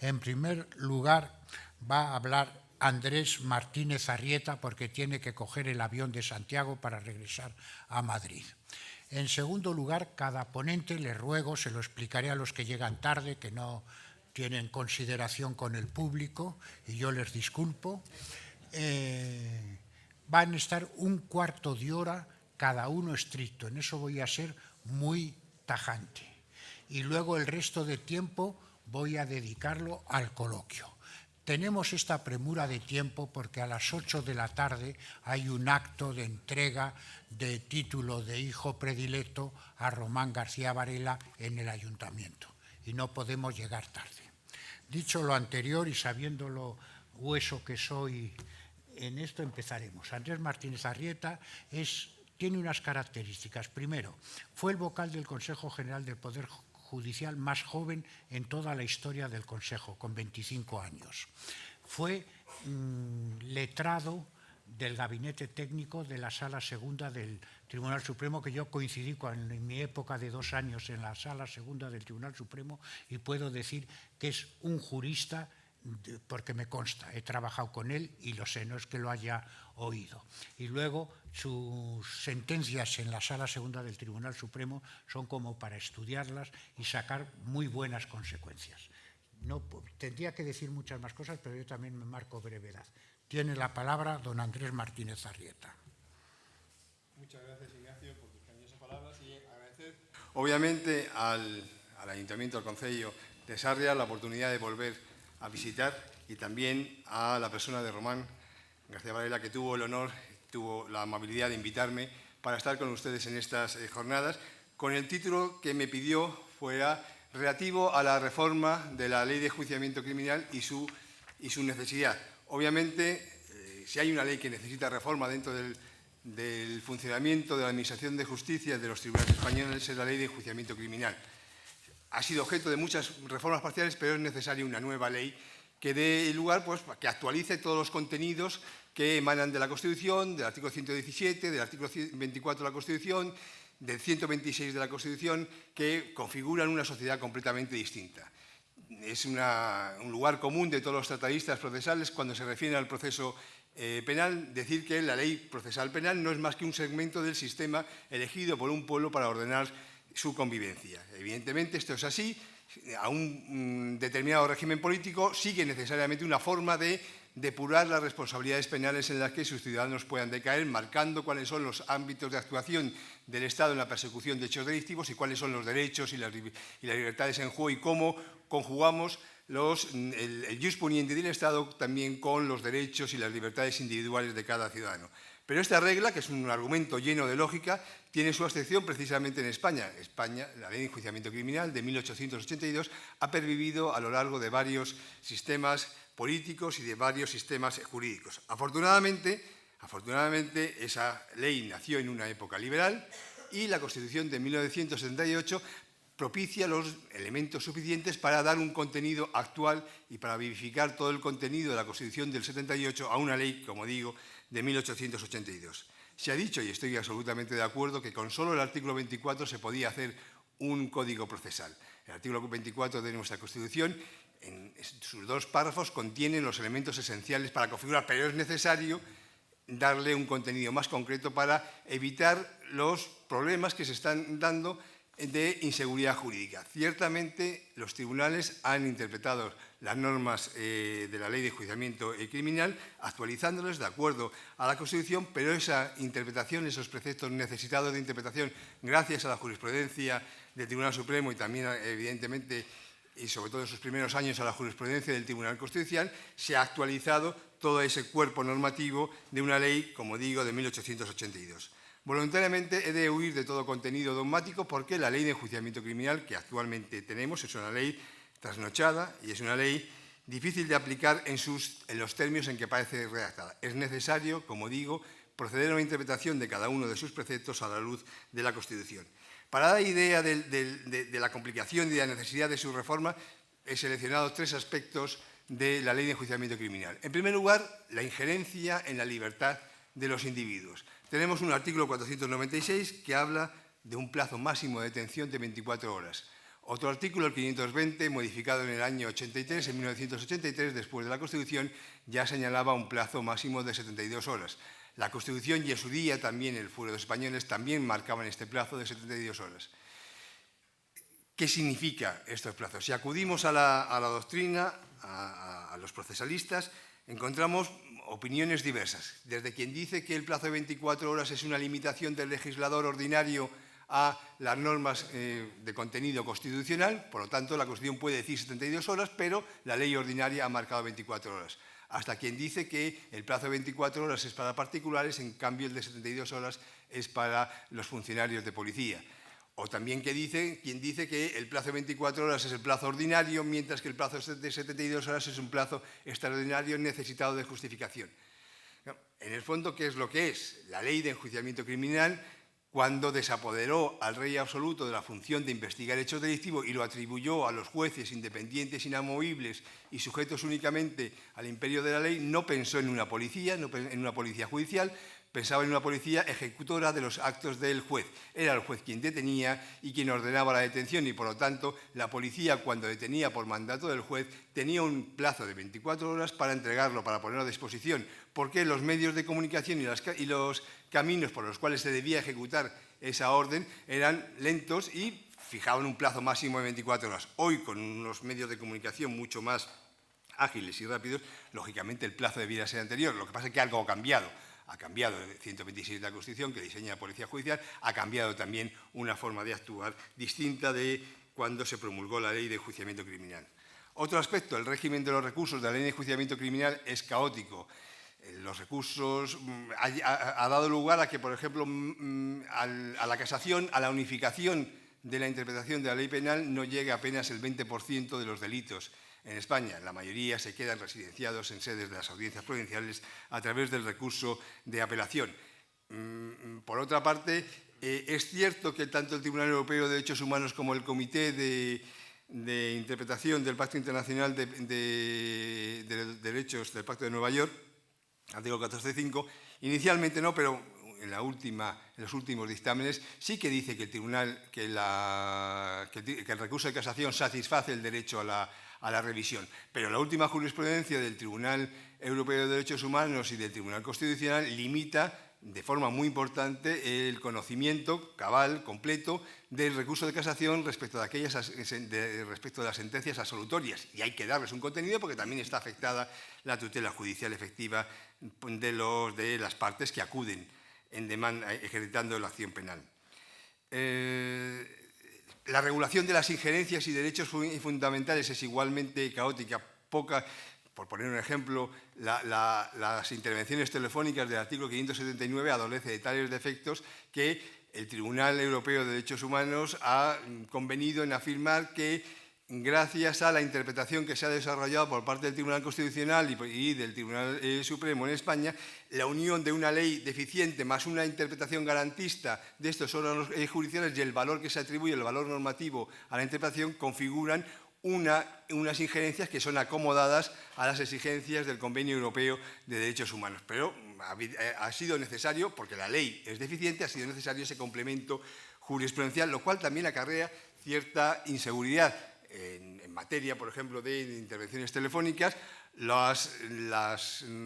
En primer lugar, va a hablar Andrés Martínez Arrieta, porque tiene que coger el avión de Santiago para regresar a Madrid. En segundo lugar, cada ponente, le ruego, se lo explicaré a los que llegan tarde, que no tienen consideración con el público, y yo les disculpo, van a estar un cuarto de hora cada uno estricto. En eso voy a ser muy tajante. Y luego el resto de tiempo voy a dedicarlo al coloquio. Tenemos esta premura de tiempo porque a las 8 de la tarde hay un acto de entrega de título de hijo predilecto a Román García Varela en el ayuntamiento y no podemos llegar tarde. Dicho lo anterior y sabiendo lo hueso que soy en esto, empezaremos. Andrés Martínez Arrieta tiene unas características. Primero, fue el vocal del Consejo General del Poder Judicial más joven en toda la historia del Consejo, con 25 años. Fue letrado del gabinete técnico de la Sala Segunda del Tribunal Supremo, que yo coincidí en mi época de 2 años en la Sala Segunda del Tribunal Supremo, y puedo decir que es un jurista, porque me consta, he trabajado con él y lo sé, no es que lo haya oído. Y luego sus sentencias en la Sala Segunda del Tribunal Supremo son como para estudiarlas y sacar muy buenas consecuencias. No, tendría que decir muchas más cosas, pero yo también me marco brevedad. Tiene la palabra don Andrés Martínez Arrieta. Muchas gracias, Ignacio, por tus cariñosas palabras y agradecer, obviamente, al Ayuntamiento, al Concello de Sarria, la oportunidad de volver a visitar, y también a la persona de Román García Varela, que tuvo el honor, tuvo la amabilidad de invitarme para estar con ustedes en estas jornadas, con el título que me pidió fuera relativo a la reforma de la Ley de Enjuiciamiento Criminal y su necesidad. Obviamente, si hay una ley que necesita reforma dentro del funcionamiento de la Administración de Justicia de los tribunales españoles, es la Ley de Enjuiciamiento Criminal. Ha sido objeto de muchas reformas parciales, pero es necesaria una nueva ley que dé lugar, pues, que actualice todos los contenidos que emanan de la Constitución, del artículo 117, del artículo 24 de la Constitución, del 126 de la Constitución, que configuran una sociedad completamente distinta. Es un lugar común de todos los tratadistas procesales cuando se refiere al proceso penal, decir que la ley procesal penal no es más que un segmento del sistema elegido por un pueblo para ordenar su convivencia. Evidentemente, esto es así. A un determinado régimen político sigue necesariamente una forma de depurar las responsabilidades penales en las que sus ciudadanos puedan decaer, marcando cuáles son los ámbitos de actuación del Estado en la persecución de hechos delictivos y cuáles son los derechos y las libertades en juego, y cómo conjugamos el jus puniendi del Estado también con los derechos y las libertades individuales de cada ciudadano. Pero esta regla, que es un argumento lleno de lógica, tiene su excepción precisamente en España. España, la Ley de Enjuiciamiento Criminal de 1882, ha pervivido a lo largo de varios sistemas políticos y de varios sistemas jurídicos. Afortunadamente, esa ley nació en una época liberal y la Constitución de 1978 propicia los elementos suficientes para dar un contenido actual y para vivificar todo el contenido de la Constitución del 78 a una ley, como digo, de 1882. Se ha dicho, y estoy absolutamente de acuerdo, que con solo el artículo 24 se podía hacer un código procesal. El artículo 24 de nuestra Constitución, en sus 2 párrafos, contiene los elementos esenciales para configurar, pero es necesario darle un contenido más concreto para evitar los problemas que se están dando de inseguridad jurídica. Ciertamente, los tribunales han interpretado las normas de la Ley de Enjuiciamiento Criminal, actualizándolas de acuerdo a la Constitución, pero esa interpretación, esos preceptos necesitados de interpretación, gracias a la jurisprudencia del Tribunal Supremo y también, evidentemente, y sobre todo en sus primeros años, a la jurisprudencia del Tribunal Constitucional, se ha actualizado todo ese cuerpo normativo de una ley, como digo, de 1882. Voluntariamente he de huir de todo contenido dogmático porque la Ley de Enjuiciamiento Criminal que actualmente tenemos es una ley trasnochada y es una ley difícil de aplicar en los términos en que parece redactada. Es necesario, como digo, proceder a una interpretación de cada uno de sus preceptos a la luz de la Constitución. Para dar idea de la complicación y de la necesidad de su reforma, he seleccionado 3 aspectos de la Ley de Enjuiciamiento Criminal. En primer lugar, la injerencia en la libertad de los individuos. Tenemos un artículo 496 que habla de un plazo máximo de detención de 24 horas. Otro artículo, el 520, modificado en el año 83, en 1983, después de la Constitución, ya señalaba un plazo máximo de 72 horas. La Constitución y en su día también el Fuero de Españoles también marcaban este plazo de 72 horas. ¿Qué significa estos plazos? Si acudimos a la doctrina, a los procesalistas, encontramos opiniones diversas. Desde quien dice que el plazo de 24 horas es una limitación del legislador ordinario a las normas de contenido constitucional, por lo tanto la Constitución puede decir 72 horas, pero la ley ordinaria ha marcado 24 horas. Hasta quien dice que el plazo de 24 horas es para particulares, en cambio el de 72 horas es para los funcionarios de policía. O también quien dice que el plazo de 24 horas es el plazo ordinario, mientras que el plazo de 72 horas es un plazo extraordinario necesitado de justificación. En el fondo, ¿qué es lo que es? La ley de enjuiciamiento criminal, cuando desapoderó al rey absoluto de la función de investigar hechos delictivos y lo atribuyó a los jueces independientes, inamovibles y sujetos únicamente al imperio de la ley, no pensó en una policía, judicial, pensaba en una policía ejecutora de los actos del juez. Era el juez quien detenía y quien ordenaba la detención y, por lo tanto, la policía, cuando detenía por mandato del juez, tenía un plazo de 24 horas para entregarlo, para ponerlo a disposición, porque los medios de comunicación y los caminos por los cuales se debía ejecutar esa orden eran lentos y fijaban un plazo máximo de 24 horas. Hoy, con unos medios de comunicación mucho más ágiles y rápidos, lógicamente el plazo debiera ser anterior. Lo que pasa es que algo ha cambiado. Ha cambiado el 126 de la Constitución, que diseña la Policía Judicial, ha cambiado también una forma de actuar distinta de cuando se promulgó la Ley de Enjuiciamiento Criminal. Otro aspecto, el régimen de los recursos de la Ley de Enjuiciamiento Criminal es caótico. Los recursos ha dado lugar a que, por ejemplo, a la casación, a la unificación de la interpretación de la ley penal no llegue apenas el 20% de los delitos en España. La mayoría se quedan residenciados en sedes de las audiencias provinciales a través del recurso de apelación. Por otra parte, es cierto que tanto el Tribunal Europeo de Derechos Humanos como el Comité de Interpretación del Pacto Internacional de Derechos del Pacto de Nueva York, artículo 14.5, inicialmente no, pero en los últimos dictámenes sí que dice que el recurso de casación satisface el derecho a la revisión. Pero la última jurisprudencia del Tribunal Europeo de Derechos Humanos y del Tribunal Constitucional limita de forma muy importante el conocimiento cabal, completo, del recurso de casación respecto de las sentencias absolutorias. Y hay que darles un contenido porque también está afectada la tutela judicial efectiva de las partes que acuden en demanda, ejercitando la acción penal. La regulación de las injerencias y derechos fundamentales es igualmente caótica. Por poner un ejemplo, las intervenciones telefónicas del artículo 579 adolece de tales defectos que el Tribunal Europeo de Derechos Humanos ha convenido en afirmar que, gracias a la interpretación que se ha desarrollado por parte del Tribunal Constitucional y del Tribunal Supremo en España, la unión de una ley deficiente más una interpretación garantista de estos órganos judiciales y el valor que se atribuye, el valor normativo a la interpretación, configuran unas injerencias que son acomodadas a las exigencias del Convenio Europeo de Derechos Humanos. Pero ha sido necesario, porque la ley es deficiente, ha sido necesario ese complemento jurisprudencial, lo cual también acarrea cierta inseguridad. En materia, por ejemplo, de intervenciones telefónicas, las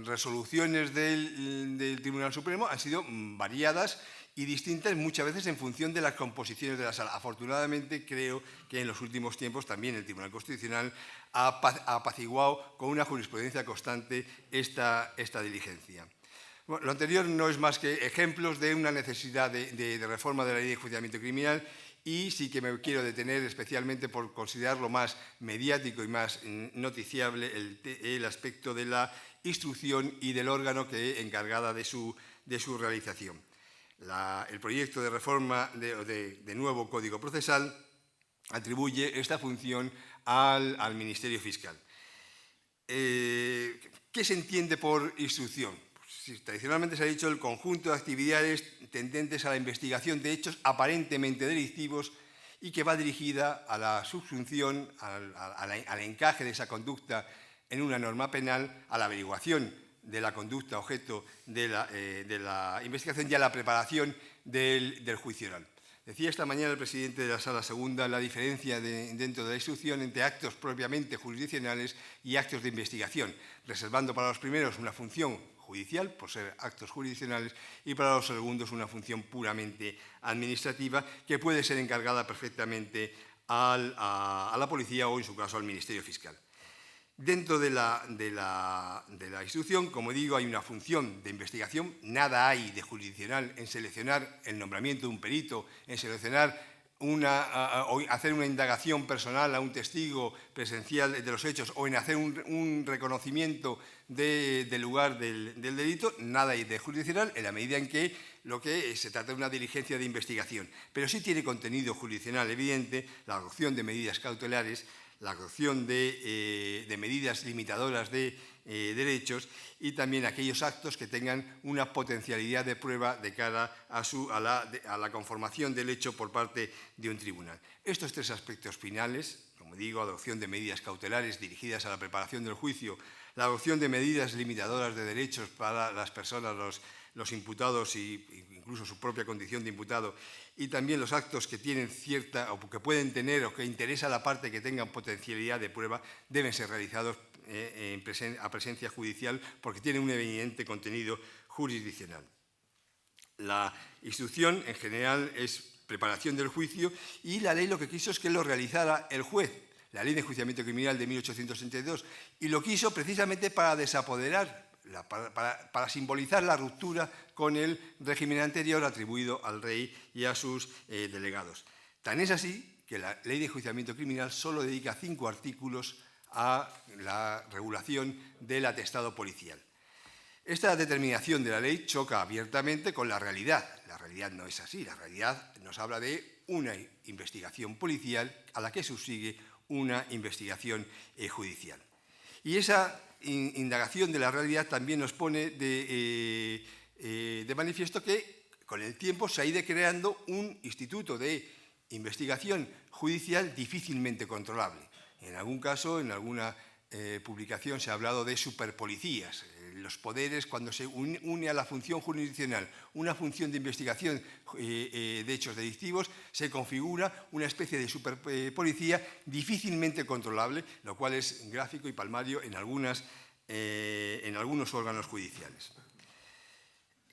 resoluciones del Tribunal Supremo han sido variadas y distintas muchas veces en función de las composiciones de la sala. Afortunadamente, creo que en los últimos tiempos también el Tribunal Constitucional ha apaciguado con una jurisprudencia constante esta diligencia. Bueno, lo anterior no es más que ejemplos de una necesidad de reforma de la Ley de Enjuiciamiento Criminal, y sí que me quiero detener especialmente por considerarlo más mediático y más noticiable el aspecto de la instrucción y del órgano que encargada de su realización. El proyecto de reforma de nuevo Código Procesal atribuye esta función al Ministerio Fiscal. ¿Qué se entiende por instrucción? Pues, tradicionalmente se ha dicho el conjunto de actividades tendentes a la investigación de hechos aparentemente delictivos y que va dirigida a la subsunción, al encaje de esa conducta en una norma penal, a la averiguación de la conducta objeto de la investigación y a la preparación del juicio oral. Decía esta mañana el presidente de la Sala Segunda la diferencia dentro de la instrucción entre actos propiamente jurisdiccionales y actos de investigación, reservando para los primeros una función judicial, por ser actos jurisdiccionales, y para los segundos una función puramente administrativa, que puede ser encargada perfectamente a la policía o, en su caso, al Ministerio Fiscal. Dentro de la instrucción, como digo, hay una función de investigación. Nada hay de jurisdiccional en seleccionar el nombramiento de un perito, en seleccionar o hacer una indagación personal a un testigo presencial de los hechos o en hacer un reconocimiento del lugar del delito. Nada hay de jurisdiccional en la medida en que se trata de una diligencia de investigación. Pero sí tiene contenido jurisdiccional evidente la adopción de medidas cautelares, la adopción de medidas limitadoras de derechos y también aquellos actos que tengan una potencialidad de prueba de cara a la conformación del hecho por parte de un tribunal. Estos tres aspectos finales, como digo, adopción de medidas cautelares dirigidas a la preparación del juicio, la adopción de medidas limitadoras de derechos para las personas, los imputados e incluso su propia condición de imputado, y también los actos que tienen cierta o que pueden tener o que interesa a la parte que tengan potencialidad de prueba deben ser realizados a presencia judicial porque tienen un evidente contenido jurisdiccional. La instrucción en general es preparación del juicio y la ley lo que quiso es que lo realizara el juez. La Ley de Enjuiciamiento Criminal de 1862 y lo quiso precisamente para desapoderar, para simbolizar la ruptura con el régimen anterior atribuido al rey y a sus delegados. Tan es así que la Ley de Enjuiciamiento Criminal solo dedica 5 artículos a la regulación del atestado policial. Esta determinación de la ley choca abiertamente con la realidad. La realidad no es así. La realidad nos habla de una investigación policial a la que subsigue una investigación judicial. Y esa indagación de la realidad también nos pone de manifiesto que con el tiempo se ha ido creando un instituto de investigación judicial difícilmente controlable. En algún caso, en alguna publicación se ha hablado de superpolicías. Los poderes, cuando se une a la función jurisdiccional una función de investigación de hechos delictivos, se configura una especie de superpolicía difícilmente controlable, lo cual es gráfico y palmario en algunos órganos judiciales.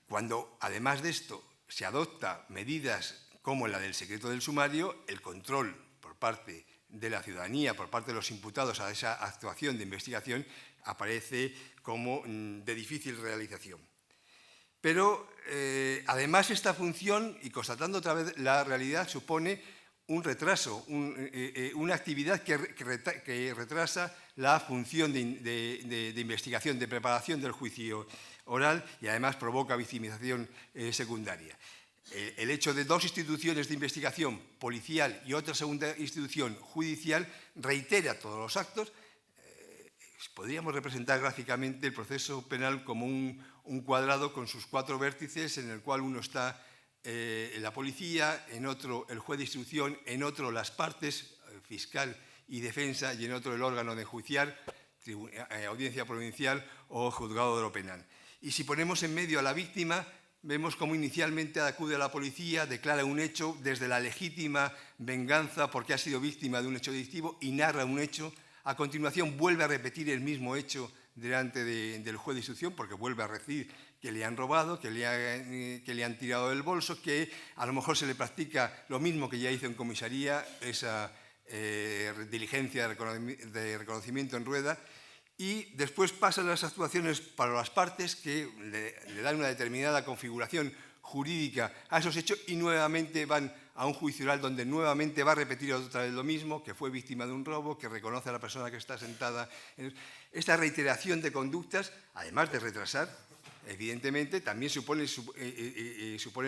Cuando, además de esto, se adopta medidas como la del secreto del sumario, el control por parte de la ciudadanía, por parte de los imputados a esa actuación de investigación, aparece como de difícil realización. Pero, además, esta función, y constatando otra vez la realidad, supone un retraso, una actividad que retrasa la función de investigación, de preparación del juicio oral y, además, provoca victimización secundaria. El hecho de 2 instituciones de investigación policial y otra segunda institución judicial reitera todos los actos. Podríamos representar gráficamente el proceso penal como un cuadrado con sus 4 vértices, en el cual uno está la policía, en otro el juez de instrucción, en otro las partes, fiscal y defensa, y en otro el órgano de enjuiciar, audiencia provincial o juzgado de lo penal. Y si ponemos en medio a la víctima, vemos cómo inicialmente acude a la policía, declara un hecho desde la legítima venganza porque ha sido víctima de un hecho delictivo y narra un hecho. A continuación vuelve a repetir el mismo hecho delante del juez de instrucción porque vuelve a decir que le han robado, que le han tirado del bolso, que a lo mejor se le practica lo mismo que ya hizo en comisaría, esa diligencia de reconocimiento en rueda. Y después pasan las actuaciones para las partes que le dan una determinada configuración jurídica a esos hechos y nuevamente van a un juicio oral donde nuevamente va a repetir otra vez lo mismo, que fue víctima de un robo, que reconoce a la persona que está sentada. Esta reiteración de conductas, además de retrasar, evidentemente, también supone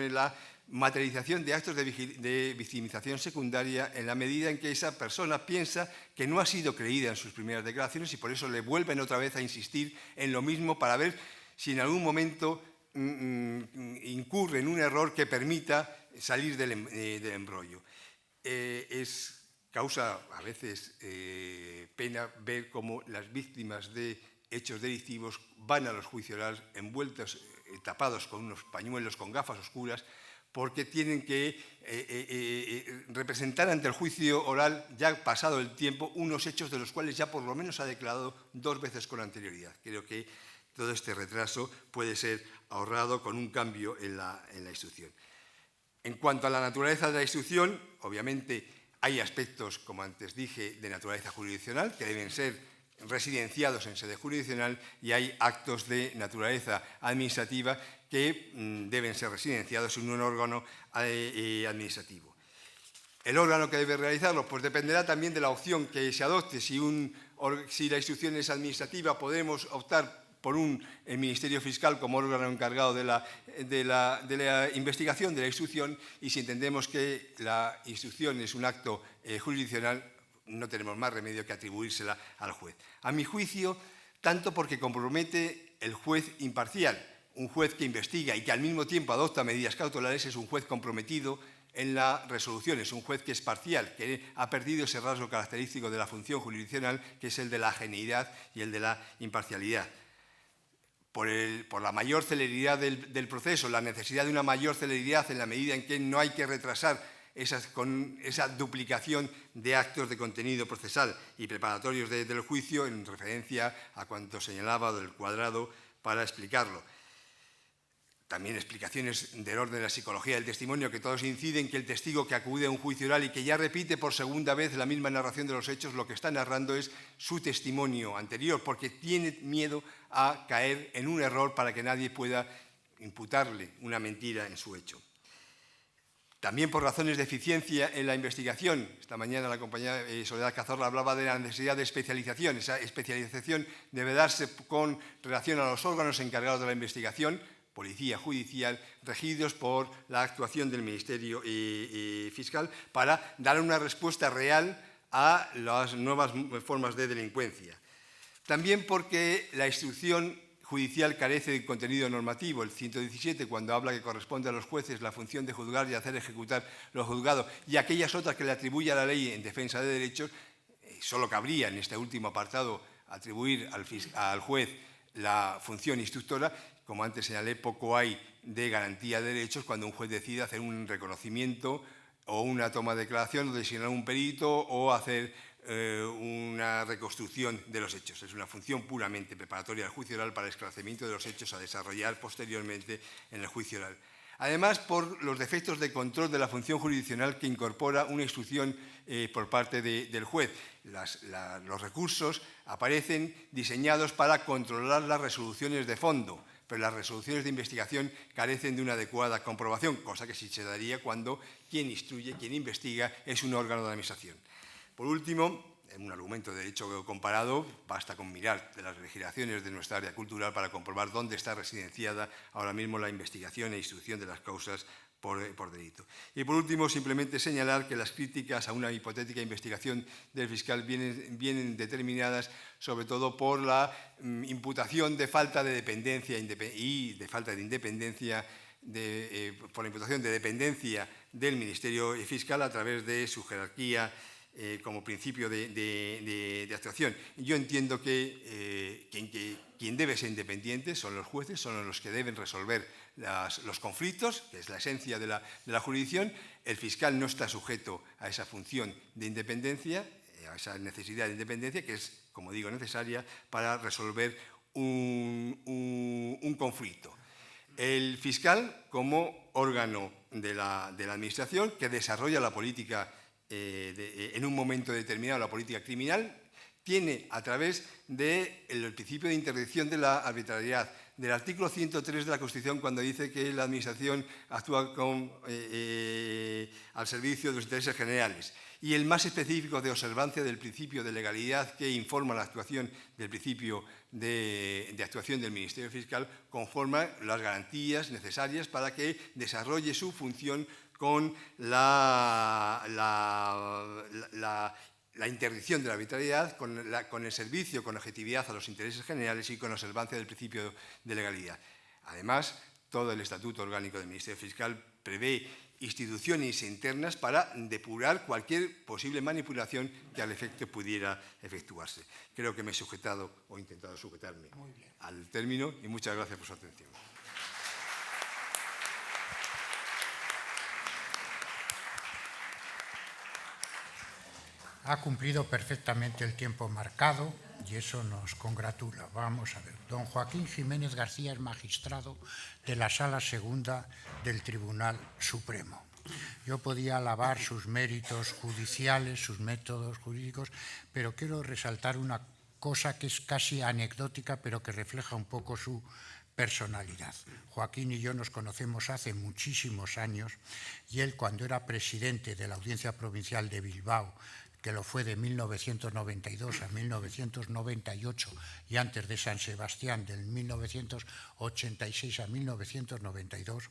la materialización de actos de victimización secundaria en la medida en que esa persona piensa que no ha sido creída en sus primeras declaraciones y por eso le vuelven otra vez a insistir en lo mismo para ver si en algún momento incurre en un error que permita salir del embrollo. Causa a veces pena ver cómo las víctimas de hechos delictivos van a los juicios orales envueltos, tapados con unos pañuelos, con gafas oscuras, porque tienen que representar ante el juicio oral, ya pasado el tiempo, unos hechos de los cuales ya por lo menos ha declarado 2 veces con anterioridad. Creo que todo este retraso puede ser ahorrado con un cambio en la instrucción. En cuanto a la naturaleza de la instrucción, obviamente hay aspectos, como antes dije, de naturaleza jurisdiccional que deben ser residenciados en sede jurisdiccional y hay actos de naturaleza administrativa que deben ser residenciados en un órgano administrativo. El órgano que debe realizarlo, pues dependerá también de la opción que se adopte. Si la instrucción es administrativa, podemos optar por el Ministerio Fiscal como órgano encargado de la investigación de la instrucción, y si entendemos que la instrucción es un acto jurisdiccional, no tenemos más remedio que atribuírsela al juez. A mi juicio, tanto porque compromete el juez imparcial, un juez que investiga y que al mismo tiempo adopta medidas cautelares, es un juez comprometido en la resolución, es un juez que es parcial, que ha perdido ese rasgo característico de la función jurisdiccional, que es el de la geneidad y el de la imparcialidad. Por la mayor celeridad del proceso, la necesidad de una mayor celeridad en la medida en que no hay que retrasar con esa duplicación de actos de contenido procesal y preparatorios del juicio, en referencia a cuanto señalaba del cuadrado para explicarlo. También explicaciones del orden de la psicología del testimonio, que todos inciden que el testigo que acude a un juicio oral y que ya repite por segunda vez la misma narración de los hechos, lo que está narrando es su testimonio anterior, porque tiene miedo a caer en un error para que nadie pueda imputarle una mentira en su hecho. También por razones de eficiencia en la investigación. Esta mañana la compañera Soledad Cazorla hablaba de la necesidad de especialización. Esa especialización debe darse con relación a los órganos encargados de la investigación, policía judicial, regidos por la actuación del Ministerio Fiscal, para dar una respuesta real a las nuevas formas de delincuencia. También porque la instrucción judicial carece de contenido normativo. El 117, cuando habla que corresponde a los jueces la función de juzgar y hacer ejecutar lo juzgado, y aquellas otras que le atribuye a la ley en defensa de derechos, solo cabría en este último apartado atribuir al juez la función instructora. Como antes señalé, poco hay de garantía de derechos cuando un juez decide hacer un reconocimiento o una toma de declaración o designar un perito o hacer una reconstrucción de los hechos. Es una función puramente preparatoria del juicio oral para el esclarecimiento de los hechos a desarrollar posteriormente en el juicio oral. Además, por los defectos de control de la función jurisdiccional que incorpora una instrucción por parte del juez. Los recursos aparecen diseñados para controlar las resoluciones de fondo, pero las resoluciones de investigación carecen de una adecuada comprobación, cosa que sí se daría cuando quien instruye, quien investiga, es un órgano de la administración. Por último, en un argumento de derecho comparado, basta con mirar de las legislaciones de nuestra área cultural para comprobar dónde está residenciada ahora mismo la investigación e instrucción de las causas por delito. Y por último, simplemente señalar que las críticas a una hipotética investigación del fiscal vienen determinadas sobre todo por la imputación de falta de dependencia y de falta de independencia, por la imputación de dependencia del Ministerio Fiscal a través de su jerarquía como principio de actuación. Yo entiendo que quien debe ser independiente son los jueces, son los que deben resolver los conflictos, que es la esencia de la jurisdicción. El fiscal no está sujeto a esa función de independencia, a esa necesidad de independencia, que es, como digo, necesaria para resolver un conflicto. El fiscal, como órgano de la administración que desarrolla la política en un momento determinado, la política criminal, tiene a través del principio de interdicción de la arbitrariedad, del artículo 103 de la Constitución, cuando dice que la Administración actúa al servicio de los intereses generales, y el más específico de observancia del principio de legalidad que informa la actuación del principio de actuación del Ministerio Fiscal, conforma las garantías necesarias para que desarrolle su función con la interdicción de la arbitrariedad, con el servicio, con objetividad a los intereses generales y con observancia del principio de legalidad. Además, todo el Estatuto Orgánico del Ministerio Fiscal prevé instituciones internas para depurar cualquier posible manipulación que al efecto pudiera efectuarse. Creo que me he sujetado o he intentado sujetarme al término y muchas gracias por su atención. Ha cumplido perfectamente el tiempo marcado y eso nos congratula. Vamos a ver. Don Joaquín Jiménez García es magistrado de la Sala Segunda del Tribunal Supremo. Yo podía alabar sus méritos judiciales, sus métodos jurídicos, pero quiero resaltar una cosa que es casi anecdótica, pero que refleja un poco su personalidad. Joaquín y yo nos conocemos hace muchísimos años y él, cuando era presidente de la Audiencia Provincial de Bilbao, que lo fue de 1992 a 1998 y antes de San Sebastián del 1986 a 1992,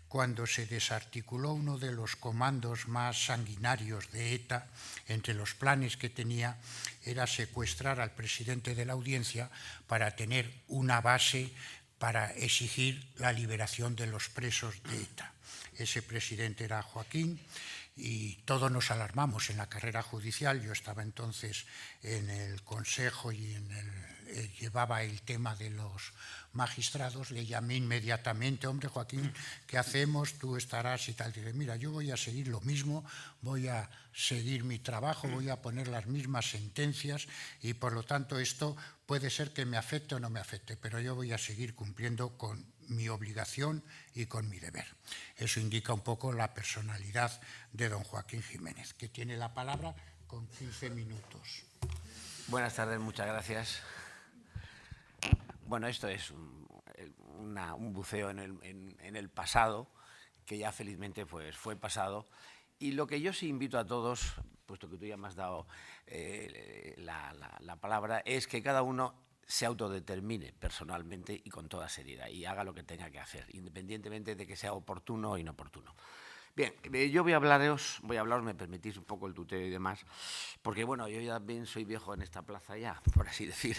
cuando se desarticuló uno de los comandos más sanguinarios de ETA, entre los planes que tenía era secuestrar al presidente de la Audiencia para tener una base para exigir la liberación de los presos de ETA. Ese presidente era Joaquín y todos nos alarmamos en la carrera judicial. Yo estaba entonces en el Consejo y llevaba el tema de los magistrados. Le llamé inmediatamente: hombre, Joaquín, ¿qué hacemos? Tú estarás y tal. Dije: mira, yo voy a seguir lo mismo, voy a seguir mi trabajo, voy a poner las mismas sentencias y por lo tanto esto puede ser que me afecte o no me afecte, pero yo voy a seguir cumpliendo con mi obligación y con mi deber. Eso indica un poco la personalidad de don Joaquín Jiménez, que tiene la palabra con 15 minutos. Buenas tardes, muchas gracias. Bueno, esto es un buceo en el pasado, que ya felizmente pues, fue pasado. Y lo que yo sí invito a todos, puesto que tú ya me has dado la palabra, es que cada uno se autodetermine personalmente y con toda seriedad y haga lo que tenga que hacer, independientemente de que sea oportuno o inoportuno. Bien, yo voy a hablaros, me permitís un poco el tuteo y demás, porque bueno, yo ya bien soy viejo en esta plaza ya, por así decir.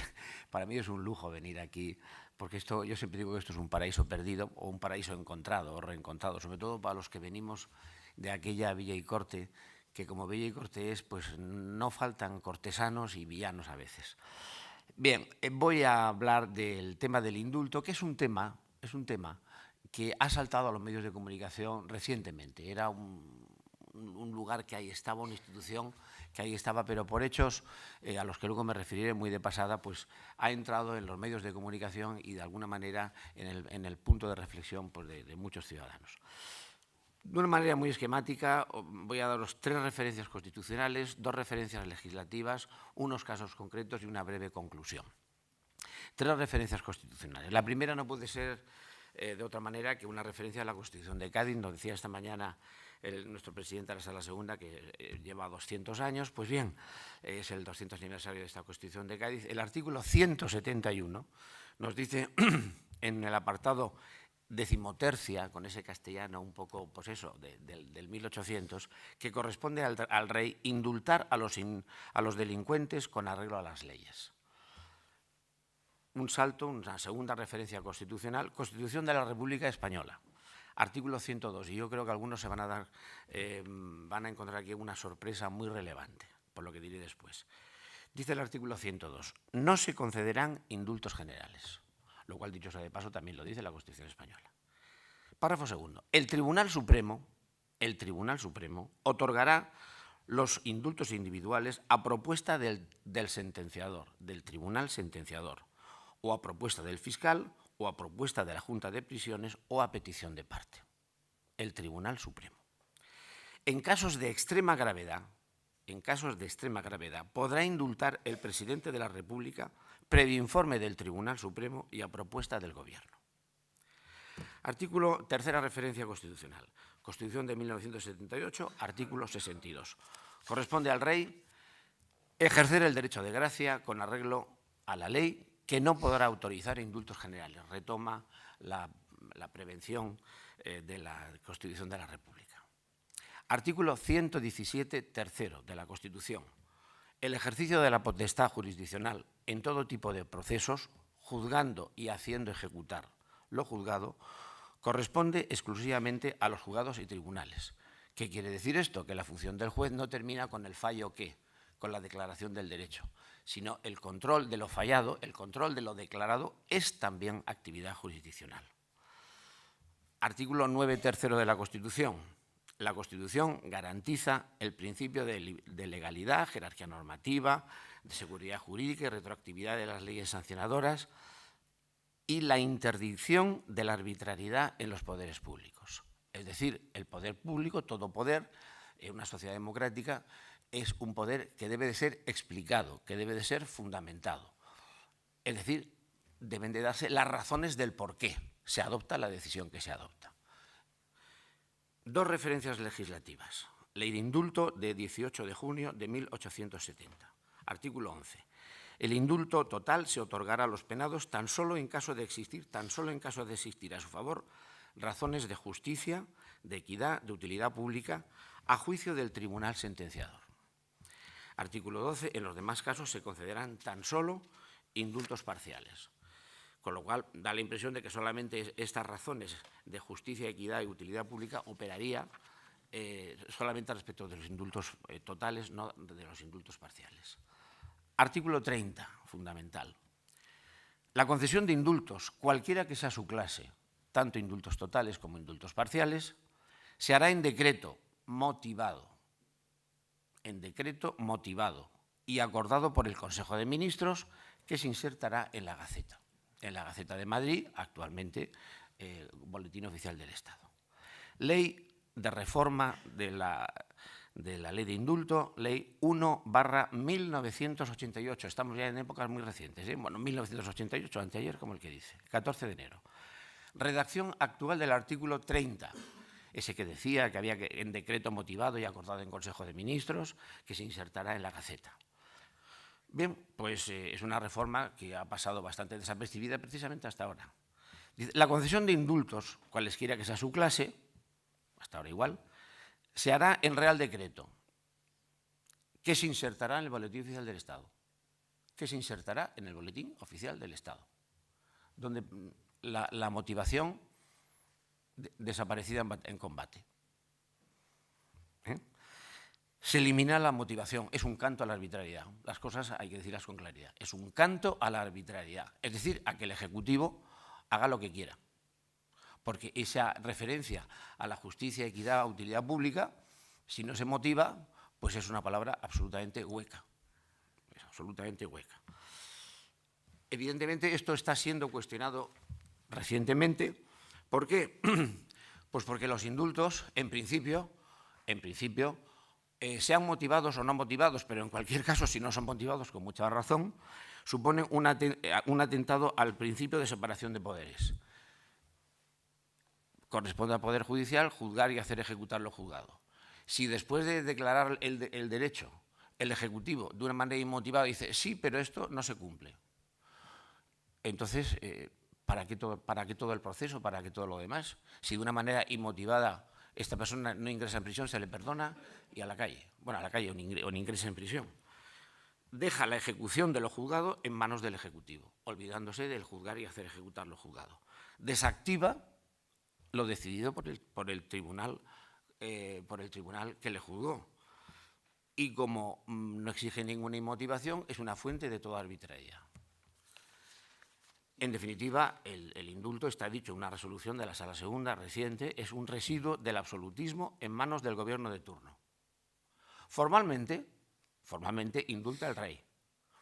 Para mí es un lujo venir aquí, porque esto, yo siempre digo que esto es un paraíso perdido o un paraíso encontrado o reencontrado, sobre todo para los que venimos de aquella Villa y Corte, que como Villa y Corte es, pues no faltan cortesanos y villanos a veces. Bien, voy a hablar del tema del indulto, que es un tema que ha saltado a los medios de comunicación recientemente. Era un lugar que ahí estaba, una institución que ahí estaba, pero por hechos a los que luego me referiré muy de pasada, pues ha entrado en los medios de comunicación y de alguna manera en el punto de reflexión pues, de muchos ciudadanos. De una manera muy esquemática, voy a daros 3 referencias constitucionales, 2 referencias legislativas, unos casos concretos y una breve conclusión. 3 referencias constitucionales. La primera no puede ser de otra manera que una referencia a la Constitución de Cádiz. Nos decía esta mañana nuestro presidente de la Sala Segunda que lleva 200 años. Pues bien, es el 200 aniversario de esta Constitución de Cádiz. El artículo 171 nos dice en el apartado 13ª, con ese castellano un poco, pues eso, del 1800, que corresponde al rey indultar a los delincuentes con arreglo a las leyes. Un salto, una segunda referencia constitucional, Constitución de la República Española, artículo 102, y yo creo que algunos se van a encontrar aquí una sorpresa muy relevante, por lo que diré después. Dice el artículo 102, no se concederán indultos generales, lo cual, dicho sea de paso, también lo dice la Constitución española. Párrafo segundo. El Tribunal Supremo otorgará los indultos individuales a propuesta del sentenciador, del tribunal sentenciador, o a propuesta del fiscal, o a propuesta de la Junta de Prisiones, o a petición de parte. El Tribunal Supremo. En casos de extrema gravedad, podrá indultar el presidente de la República previo informe del Tribunal Supremo y a propuesta del Gobierno. Artículo, tercera referencia constitucional. Constitución de 1978, artículo 62. Corresponde al rey ejercer el derecho de gracia con arreglo a la ley, que no podrá autorizar indultos generales. Retoma la prevención de la Constitución de la República. Artículo 117, tercero, de la Constitución. El ejercicio de la potestad jurisdiccional en todo tipo de procesos, juzgando y haciendo ejecutar lo juzgado, corresponde exclusivamente a los juzgados y tribunales. ¿Qué quiere decir esto? Que la función del juez no termina con el fallo ¿qué? Con la declaración del derecho, sino el control de lo fallado, el control de lo declarado es también actividad jurisdiccional. Artículo 9, tercero de la Constitución. La Constitución garantiza el principio de legalidad, jerarquía normativa, de seguridad jurídica y retroactividad de las leyes sancionadoras y la interdicción de la arbitrariedad en los poderes públicos. Es decir, el poder público, todo poder, en una sociedad democrática, es un poder que debe de ser explicado, que debe de ser fundamentado. Es decir, deben de darse las razones del por qué se adopta la decisión que se adopta. Dos referencias legislativas. Ley de indulto de 18 de junio de 1870. Artículo 11. El indulto total se otorgará a los penados tan solo en caso de existir a su favor razones de justicia, de equidad, de utilidad pública, a juicio del tribunal sentenciador. Artículo 12. En los demás casos se concederán tan solo indultos parciales. Con lo cual, da la impresión de que solamente estas razones de justicia, equidad y utilidad pública operaría solamente respecto de los indultos totales, no de los indultos parciales. Artículo 30, fundamental. La concesión de indultos, cualquiera que sea su clase, tanto indultos totales como indultos parciales, se hará en decreto motivado y acordado por el Consejo de Ministros, que se insertará en la Gaceta. En la Gaceta de Madrid, actualmente, Boletín Oficial del Estado. Ley de reforma de la Ley de Indulto, Ley 1/1988. Estamos ya en épocas muy recientes, ¿eh? Bueno, 1988, anteayer, como el que dice, 14 de enero. Redacción actual del artículo 30, ese que decía que había en decreto motivado y acordado en Consejo de Ministros, que se insertará en la Gaceta. Bien, pues es una reforma que ha pasado bastante desapercibida precisamente hasta ahora. La concesión de indultos, cualesquiera que sea su clase, hasta ahora igual, se hará en Real Decreto, que se insertará en el Boletín Oficial del Estado. Que se insertará en el Boletín Oficial del Estado, donde la motivación desaparecida en combate. Se elimina la motivación, es un canto a la arbitrariedad. Las cosas hay que decirlas con claridad. Es un canto a la arbitrariedad, es decir, a que el Ejecutivo haga lo que quiera. Porque esa referencia a la justicia, equidad, utilidad pública, si no se motiva, pues es una palabra absolutamente hueca. Es absolutamente hueca. Evidentemente, esto está siendo cuestionado recientemente. ¿Por qué? Pues porque los indultos, en principio, sean motivados o no motivados, pero en cualquier caso, si no son motivados, con mucha razón, suponen un atentado al principio de separación de poderes. Corresponde al Poder Judicial juzgar y hacer ejecutar lo juzgado. Si después de declarar el derecho, el Ejecutivo, de una manera inmotivada, dice, sí, pero esto no se cumple, entonces, ¿para qué todo el proceso? ¿Para qué todo lo demás? Si de una manera inmotivada esta persona no ingresa en prisión, se le perdona y a la calle. Bueno, a la calle o ni ingresa en prisión. Deja la ejecución de lo juzgado en manos del Ejecutivo, olvidándose del juzgar y hacer ejecutar lo juzgado. Desactiva lo decidido por el tribunal que le juzgó. Y como no exige ninguna inmotivación, es una fuente de toda arbitrariedad. En definitiva, el indulto, está dicho en una resolución de la Sala Segunda reciente, es un residuo del absolutismo en manos del gobierno de turno. Formalmente indulta el rey,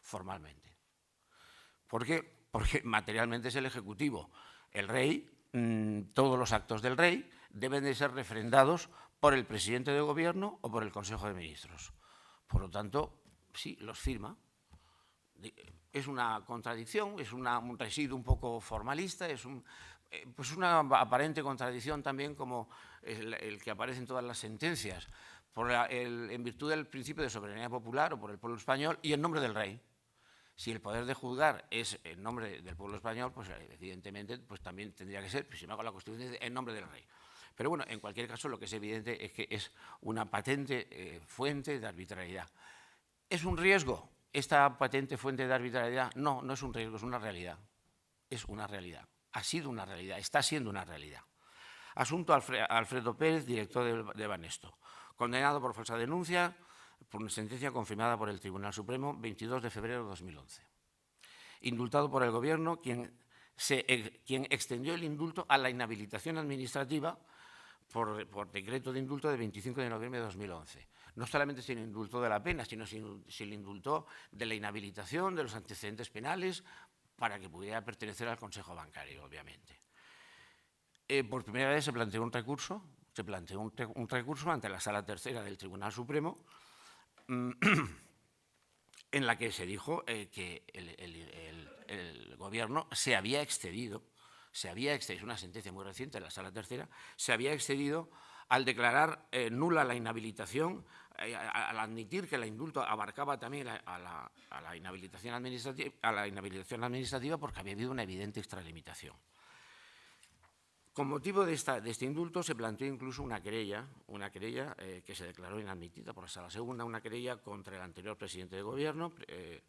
formalmente. ¿Por qué? Porque materialmente es el Ejecutivo. El rey, todos los actos del rey deben de ser refrendados por el presidente de gobierno o por el Consejo de Ministros. Por lo tanto, sí, los firma. Es una contradicción, es un residuo un poco formalista, es pues una aparente contradicción también como el que aparece en todas las sentencias, en virtud del principio de soberanía popular o por el pueblo español y en nombre del rey. Si el poder de juzgar es en nombre del pueblo español, pues evidentemente pues también tendría que ser, pues si no hago la Constitución, en nombre del rey. Pero bueno, en cualquier caso lo que es evidente es que es una patente fuente de arbitrariedad. ¿Es un riesgo esta patente fuente de arbitrariedad? No, no es un riesgo, es una realidad. Es una realidad. Ha sido una realidad, está siendo una realidad. Asunto Alfredo Pérez, director de Banesto, condenado por falsa denuncia por una sentencia confirmada por el Tribunal Supremo 22 de febrero de 2011. Indultado por el Gobierno, quien extendió el indulto a la inhabilitación administrativa por decreto de indulto de 25 de noviembre de 2011. No solamente se le indultó de la pena, sino se le indultó de la inhabilitación, de los antecedentes penales, para que pudiera pertenecer al Consejo Bancario, obviamente. Por primera vez se planteó un recurso ante la Sala Tercera del Tribunal Supremo, en la que se dijo que el Gobierno se había excedido, es una sentencia muy reciente de la Sala Tercera, se había excedido al declarar nula la inhabilitación, al admitir que el indulto abarcaba también a la inhabilitación administrativa, porque había habido una evidente extralimitación. Con motivo de este indulto se planteó incluso una querella que se declaró inadmitida por la Sala Segunda, una querella contra el anterior presidente de Gobierno, el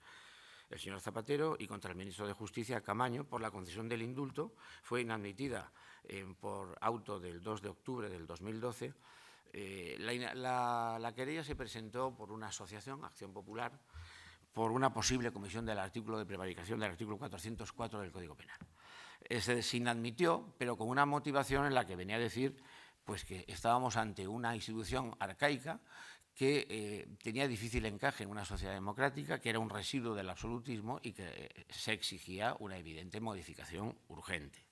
señor Zapatero, y contra el ministro de Justicia, Camaño, por la concesión del indulto. Fue inadmitida por auto del 2 de octubre del 2012. La querella se presentó por una asociación, Acción Popular, por una posible comisión del artículo de prevaricación del artículo 404 del Código Penal. Se inadmitió, pero con una motivación en la que venía a decir pues, que estábamos ante una institución arcaica que tenía difícil encaje en una sociedad democrática, que era un residuo del absolutismo y que se exigía una evidente modificación urgente.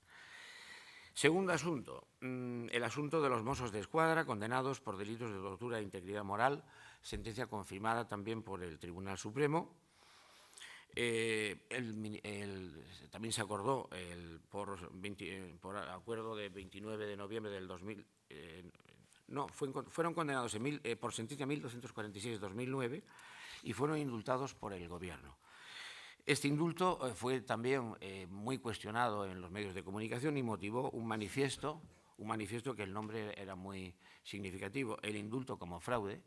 Segundo asunto, el asunto de los Mossos de Escuadra condenados por delitos de tortura e integridad moral, sentencia confirmada también por el Tribunal Supremo. También se acordó por acuerdo de 29 de noviembre del 2000, fueron condenados por sentencia 1246-2009 y fueron indultados por el Gobierno. Este indulto fue también muy cuestionado en los medios de comunicación y motivó un manifiesto que el nombre era muy significativo, el indulto como fraude,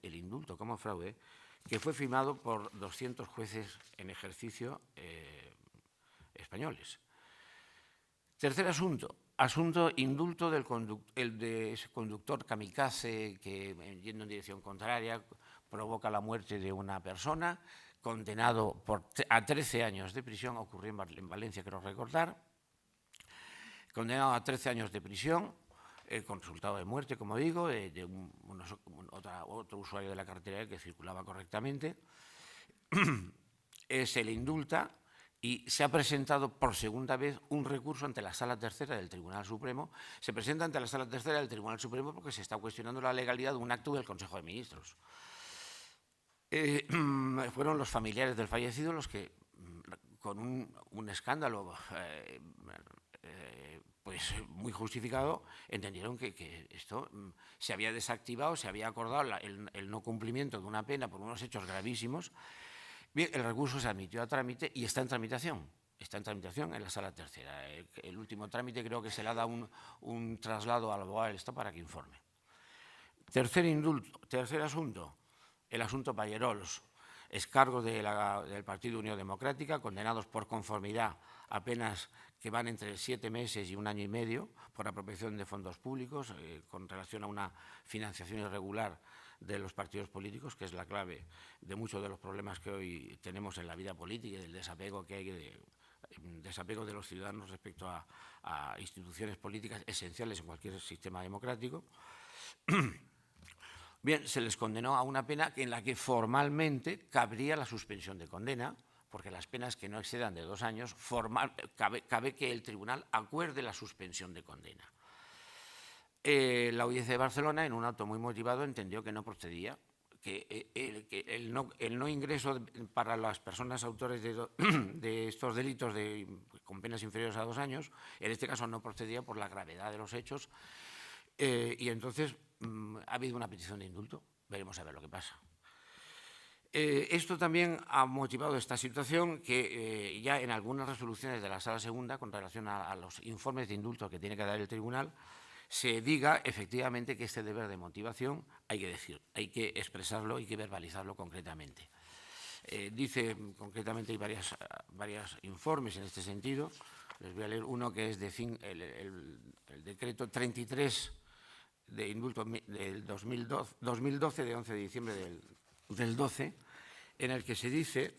que fue firmado por 200 jueces en ejercicio españoles. Tercer asunto, indulto del conductor kamikaze que, yendo en dirección contraria, provoca la muerte de una persona, condenado a 13 años de prisión, ocurrió en Valencia, creo recordar, condenado a 13 años de prisión, con resultado de muerte, como digo, de otro usuario de la carretera que circulaba correctamente. Se le indulta y se ha presentado por segunda vez un recurso ante la Sala Tercera del Tribunal Supremo. Se presenta ante la Sala Tercera del Tribunal Supremo porque se está cuestionando la legalidad de un acto del Consejo de Ministros. Fueron los familiares del fallecido los que, con un escándalo pues muy justificado, entendieron que esto se había desactivado, se había acordado el no cumplimiento de una pena por unos hechos gravísimos. Bien, el recurso se admitió a trámite y está en tramitación en la Sala Tercera. El último trámite creo que se le ha dado un traslado al abogado del Estado para que informe. Tercer asunto, el asunto Pallerols, excargos del Partido Unión Democrática, condenados por conformidad a penas que van entre 7 meses y 1 año y medio por apropiación de fondos públicos con relación a una financiación irregular de los partidos políticos, que es la clave de muchos de los problemas que hoy tenemos en la vida política y del desapego que hay, desapego de los ciudadanos respecto a instituciones políticas esenciales en cualquier sistema democrático. Bien, se les condenó a una pena en la que formalmente cabría la suspensión de condena, porque las penas que no excedan de 2 años, cabe que el tribunal acuerde la suspensión de condena. La Audiencia de Barcelona, en un auto muy motivado, entendió que no procedía, que el no ingreso para las personas autores de estos delitos con penas inferiores a 2 años, en este caso no procedía por la gravedad de los hechos, y entonces ha habido una petición de indulto. Veremos a ver lo que pasa. Esto también ha motivado esta situación que ya en algunas resoluciones de la Sala Segunda, con relación a los informes de indulto que tiene que dar el tribunal, se diga efectivamente que este deber de motivación hay que expresarlo, hay que verbalizarlo concretamente. Dice concretamente, hay varios informes en este sentido. Les voy a leer uno que es el decreto 33 de indulto del 2012, de 11 de diciembre del 12, en el que se dice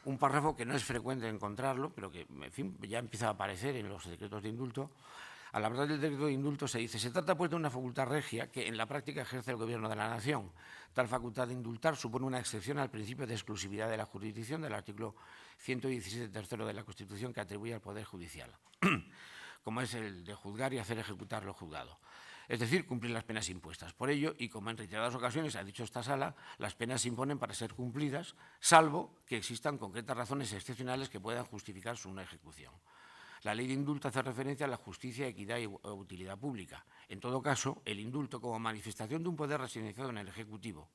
un párrafo que no es frecuente encontrarlo, pero que, en fin, ya empieza a aparecer en los decretos de indulto. Al hablar del decreto de indulto se dice: se trata pues de una facultad regia que en la práctica ejerce el Gobierno de la Nación. Tal facultad de indultar supone una excepción al principio de exclusividad de la jurisdicción del artículo 117 tercero de la Constitución, que atribuye al Poder Judicial, como es el de juzgar y hacer ejecutar lo juzgado. Es decir, cumplir las penas impuestas. Por ello, y como en reiteradas ocasiones ha dicho esta sala, las penas se imponen para ser cumplidas, salvo que existan concretas razones excepcionales que puedan justificar su no ejecución. La ley de indulto hace referencia a la justicia, equidad y utilidad pública. En todo caso, el indulto, como manifestación de un poder residenciado en el Ejecutivo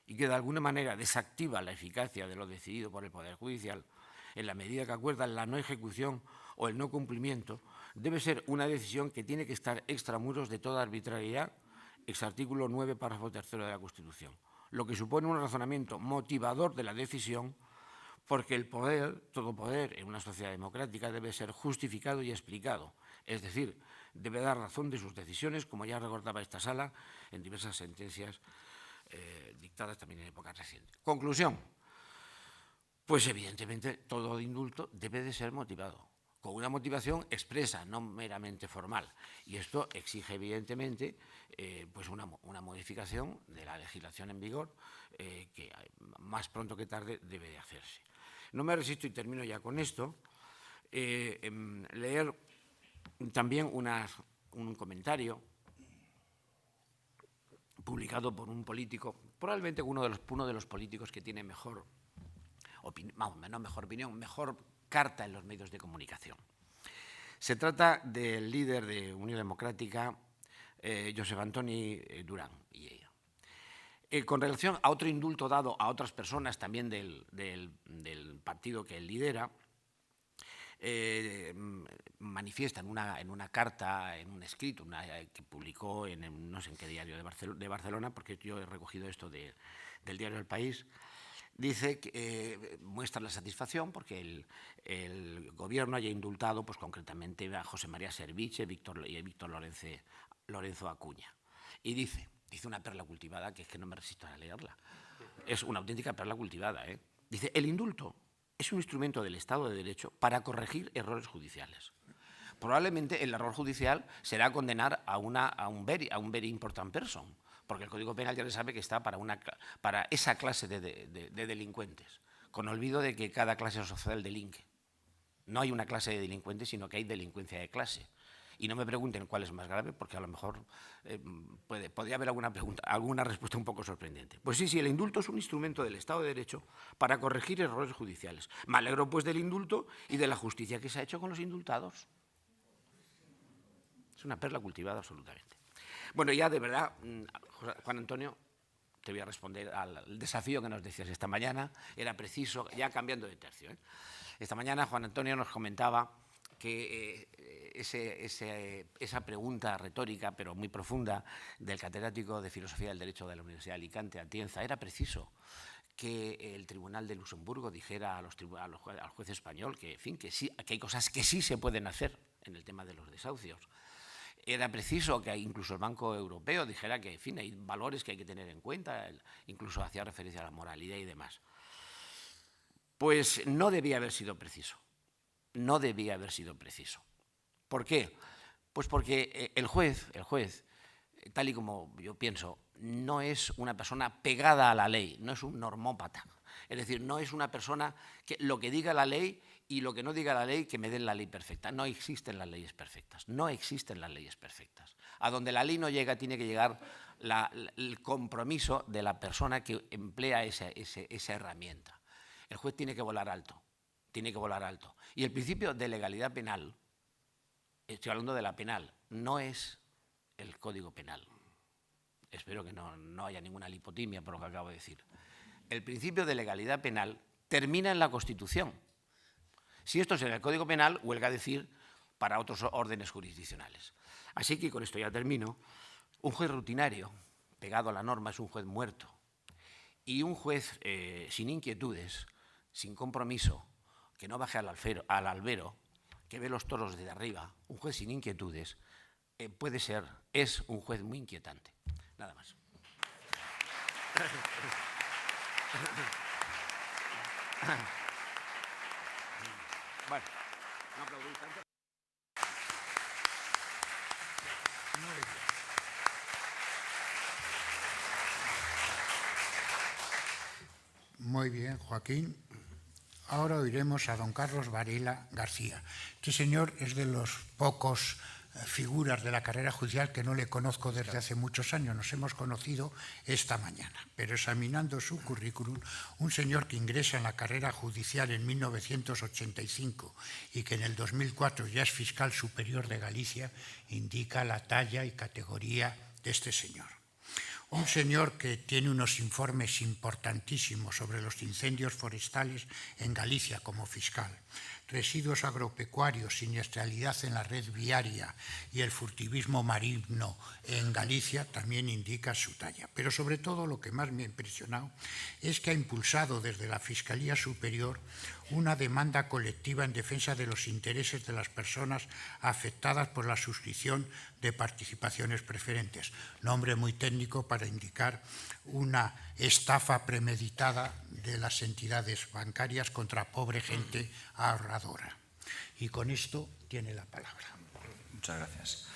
y que de alguna manera desactiva la eficacia de lo decidido por el Poder Judicial, en la medida que acuerda la no ejecución o el no cumplimiento, debe ser una decisión que tiene que estar extramuros de toda arbitrariedad, ex artículo 9, párrafo 3 de la Constitución, lo que supone un razonamiento motivador de la decisión, porque el poder, todo poder en una sociedad democrática, debe ser justificado y explicado, es decir, debe dar razón de sus decisiones, como ya recordaba esta sala en diversas sentencias dictadas también en época reciente. Conclusión: pues evidentemente todo indulto debe de ser motivado, con una motivación expresa, no meramente formal. Y esto exige evidentemente pues una modificación de la legislación en vigor que más pronto que tarde debe de hacerse. No me resisto, y termino ya con esto, leer también un comentario publicado por un político, probablemente uno de los políticos que tiene mejor carta en los medios de comunicación. Se trata del líder de Unión Democrática, Josep Antoni Duran y ella. Con relación a otro indulto dado a otras personas también del partido que él lidera, manifiesta en una carta, en un escrito que publicó en no sé en qué diario de Barcelona, porque yo he recogido esto del diario El País. Dice que muestra la satisfacción porque el Gobierno haya indultado, pues concretamente a José María Serviche y Víctor Lorenzo Acuña. Y dice una perla cultivada, que es que no me resisto a leerla. Es una auténtica perla cultivada, ¿eh? Dice: el indulto es un instrumento del Estado de Derecho para corregir errores judiciales. Probablemente el error judicial será condenar a un very important person, porque el Código Penal ya le sabe que está para esa clase de delincuentes, con olvido de que cada clase social delinque. No hay una clase de delincuentes, sino que hay delincuencia de clase. Y no me pregunten cuál es más grave, porque a lo mejor podría haber alguna respuesta un poco sorprendente. Pues sí, el indulto es un instrumento del Estado de Derecho para corregir errores judiciales. Me alegro pues del indulto y de la justicia que se ha hecho con los indultados. Es una perla cultivada absolutamente. Bueno, ya de verdad, Juan Antonio, te voy a responder al desafío que nos decías esta mañana. Era preciso, ya cambiando de tercio, ¿eh? Esta mañana Juan Antonio nos comentaba que esa pregunta retórica, pero muy profunda, del catedrático de Filosofía del Derecho de la Universidad de Alicante, Atienza, era preciso que el Tribunal de Luxemburgo dijera al juez español que, en fin, que hay cosas que sí se pueden hacer en el tema de los desahucios. Era preciso que incluso el Banco Europeo dijera que, en fin, hay valores que hay que tener en cuenta, incluso hacía referencia a la moralidad y demás. Pues no debía haber sido preciso. No debía haber sido preciso. ¿Por qué? Pues porque el juez, tal y como yo pienso, no es una persona pegada a la ley, no es un normópata. Es decir, no es una persona que lo que diga la ley y lo que no diga la ley, que me den la ley perfecta. No existen las leyes perfectas, no existen las leyes perfectas. A donde la ley no llega, tiene que llegar el compromiso de la persona que emplea esa herramienta. El juez tiene que volar alto, Y el principio de legalidad penal, estoy hablando de la penal, no es el Código Penal. Espero que no haya ninguna lipotimia por lo que acabo de decir. El principio de legalidad penal termina en la Constitución. Si esto es en el Código Penal, huelga decir para otros órdenes jurisdiccionales. Así que con esto ya termino. Un juez rutinario, pegado a la norma, es un juez muerto. Y un juez sin inquietudes, sin compromiso, que no baje al albero, que ve los toros desde arriba, un juez sin inquietudes, es un juez muy inquietante. Nada más. Bueno, no aplaudí tanto. Muy bien, Joaquín. Ahora oiremos a don Carlos Varela García. Este señor es de los pocos figuras de la carrera judicial que no le conozco desde hace muchos años. Nos hemos conocido esta mañana, pero examinando su currículum, un señor que ingresa en la carrera judicial en 1985 y que en el 2004 ya es fiscal superior de Galicia, indica la talla y categoría de este señor. Un señor que tiene unos informes importantísimos sobre los incendios forestales en Galicia como fiscal, residuos agropecuarios, siniestralidad en la red viaria y el furtivismo marino en Galicia también indica su talla. Pero sobre todo lo que más me ha impresionado es que ha impulsado desde la Fiscalía Superior una demanda colectiva en defensa de los intereses de las personas afectadas por la suscripción de participaciones preferentes. Nombre muy técnico para indicar una estafa premeditada de las entidades bancarias contra pobre gente ahorradora. Y con esto tiene la palabra. Muchas gracias.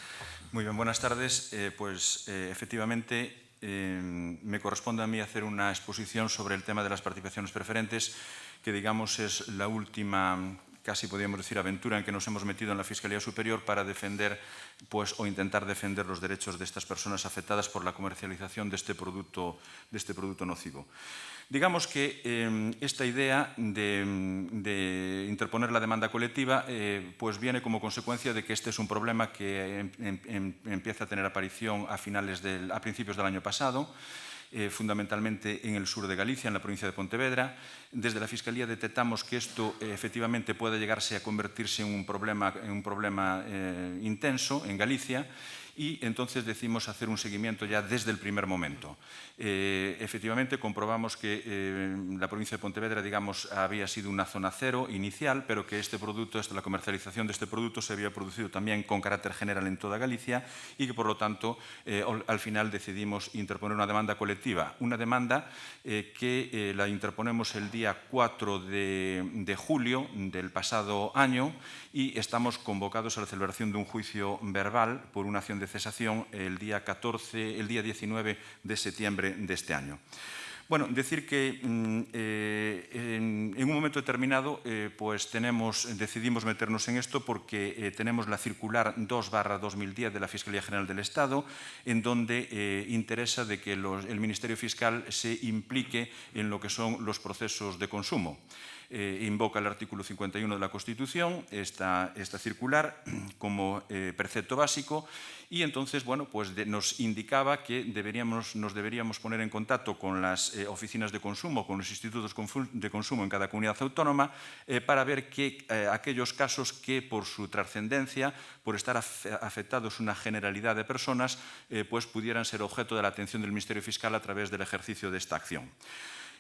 Muy bien, buenas tardes. Efectivamente, me corresponde a mí hacer una exposición sobre el tema de las participaciones preferentes, que digamos es la última, casi podríamos decir, aventura en que nos hemos metido en la Fiscalía Superior para defender, pues, o intentar defender los derechos de estas personas afectadas por la comercialización de este producto nocivo. Digamos que esta idea de interponer la demanda colectiva pues viene como consecuencia de que este es un problema que empieza a tener aparición a principios del año pasado, fundamentalmente en el sur de Galicia, en la provincia de Pontevedra. Desde la Fiscalía detectamos que esto efectivamente puede llegarse a convertirse en un problema intenso en Galicia, y entonces decidimos hacer un seguimiento ya desde el primer momento. Efectivamente, comprobamos que la provincia de Pontevedra, digamos, había sido una zona cero inicial, pero que la comercialización de este producto se había producido también con carácter general en toda Galicia y que, por lo tanto, al final decidimos interponer una demanda colectiva. Una demanda que la interponemos el día 4 de julio del pasado año y estamos convocados a la celebración de un juicio verbal por una acción de cesación el día 19 de septiembre de este año. Bueno, decir que en un momento determinado pues decidimos meternos en esto porque tenemos la circular 2/2010 de la Fiscalía General del Estado, en donde interesa de que el Ministerio Fiscal se implique en lo que son los procesos de consumo. Invoca el artículo 51 de la Constitución, esta circular, como precepto básico, y entonces, bueno, pues nos indicaba que nos deberíamos poner en contacto con las oficinas de consumo, con los institutos de consumo en cada comunidad autónoma, para ver aquellos casos que, por su trascendencia, por estar afectados una generalidad de personas, pues pudieran ser objeto de la atención del Ministerio Fiscal a través del ejercicio de esta acción.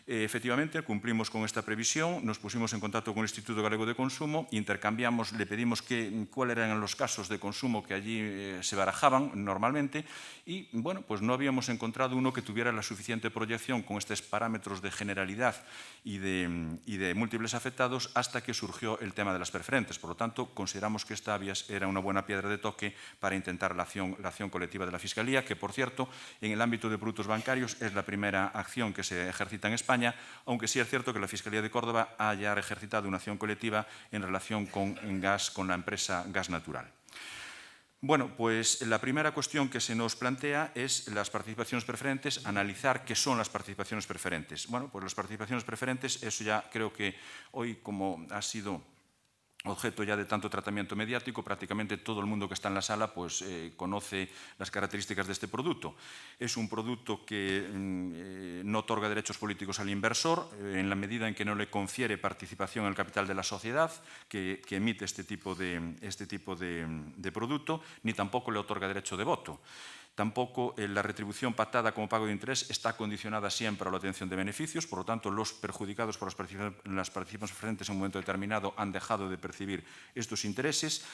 Efectivamente, cumplimos con esta previsión, nos pusimos en contacto con el Instituto Galego de Consumo, intercambiamos, le pedimos cuáles eran los casos de consumo que allí se barajaban normalmente y, bueno, pues no habíamos encontrado uno que tuviera la suficiente proyección con estos parámetros de generalidad y de múltiples afectados hasta que surgió el tema de las preferentes. Por lo tanto, consideramos que esta era una buena piedra de toque para intentar la acción colectiva de la Fiscalía, que, por cierto, en el ámbito de productos bancarios es la primera acción que se ejercita en España, aunque sí es cierto que la Fiscalía de Córdoba haya ejercitado una acción colectiva en relación con la empresa Gas Natural. Bueno, pues la primera cuestión que se nos plantea es las participaciones preferentes, analizar qué son las participaciones preferentes. Bueno, pues las participaciones preferentes, eso ya creo que hoy, como ha sido objeto ya de tanto tratamiento mediático, prácticamente todo el mundo que está en la sala pues, conoce las características de este producto. Es un producto que no otorga derechos políticos al inversor en la medida en que no le confiere participación en el capital de la sociedad que emite este tipo de producto, ni tampoco le otorga derecho de voto. Tampoco la retribución pactada como pago de interés está condicionada siempre a la obtención de beneficios, por lo tanto, los perjudicados por las participaciones preferentes en un momento determinado han dejado de percibir estos intereses.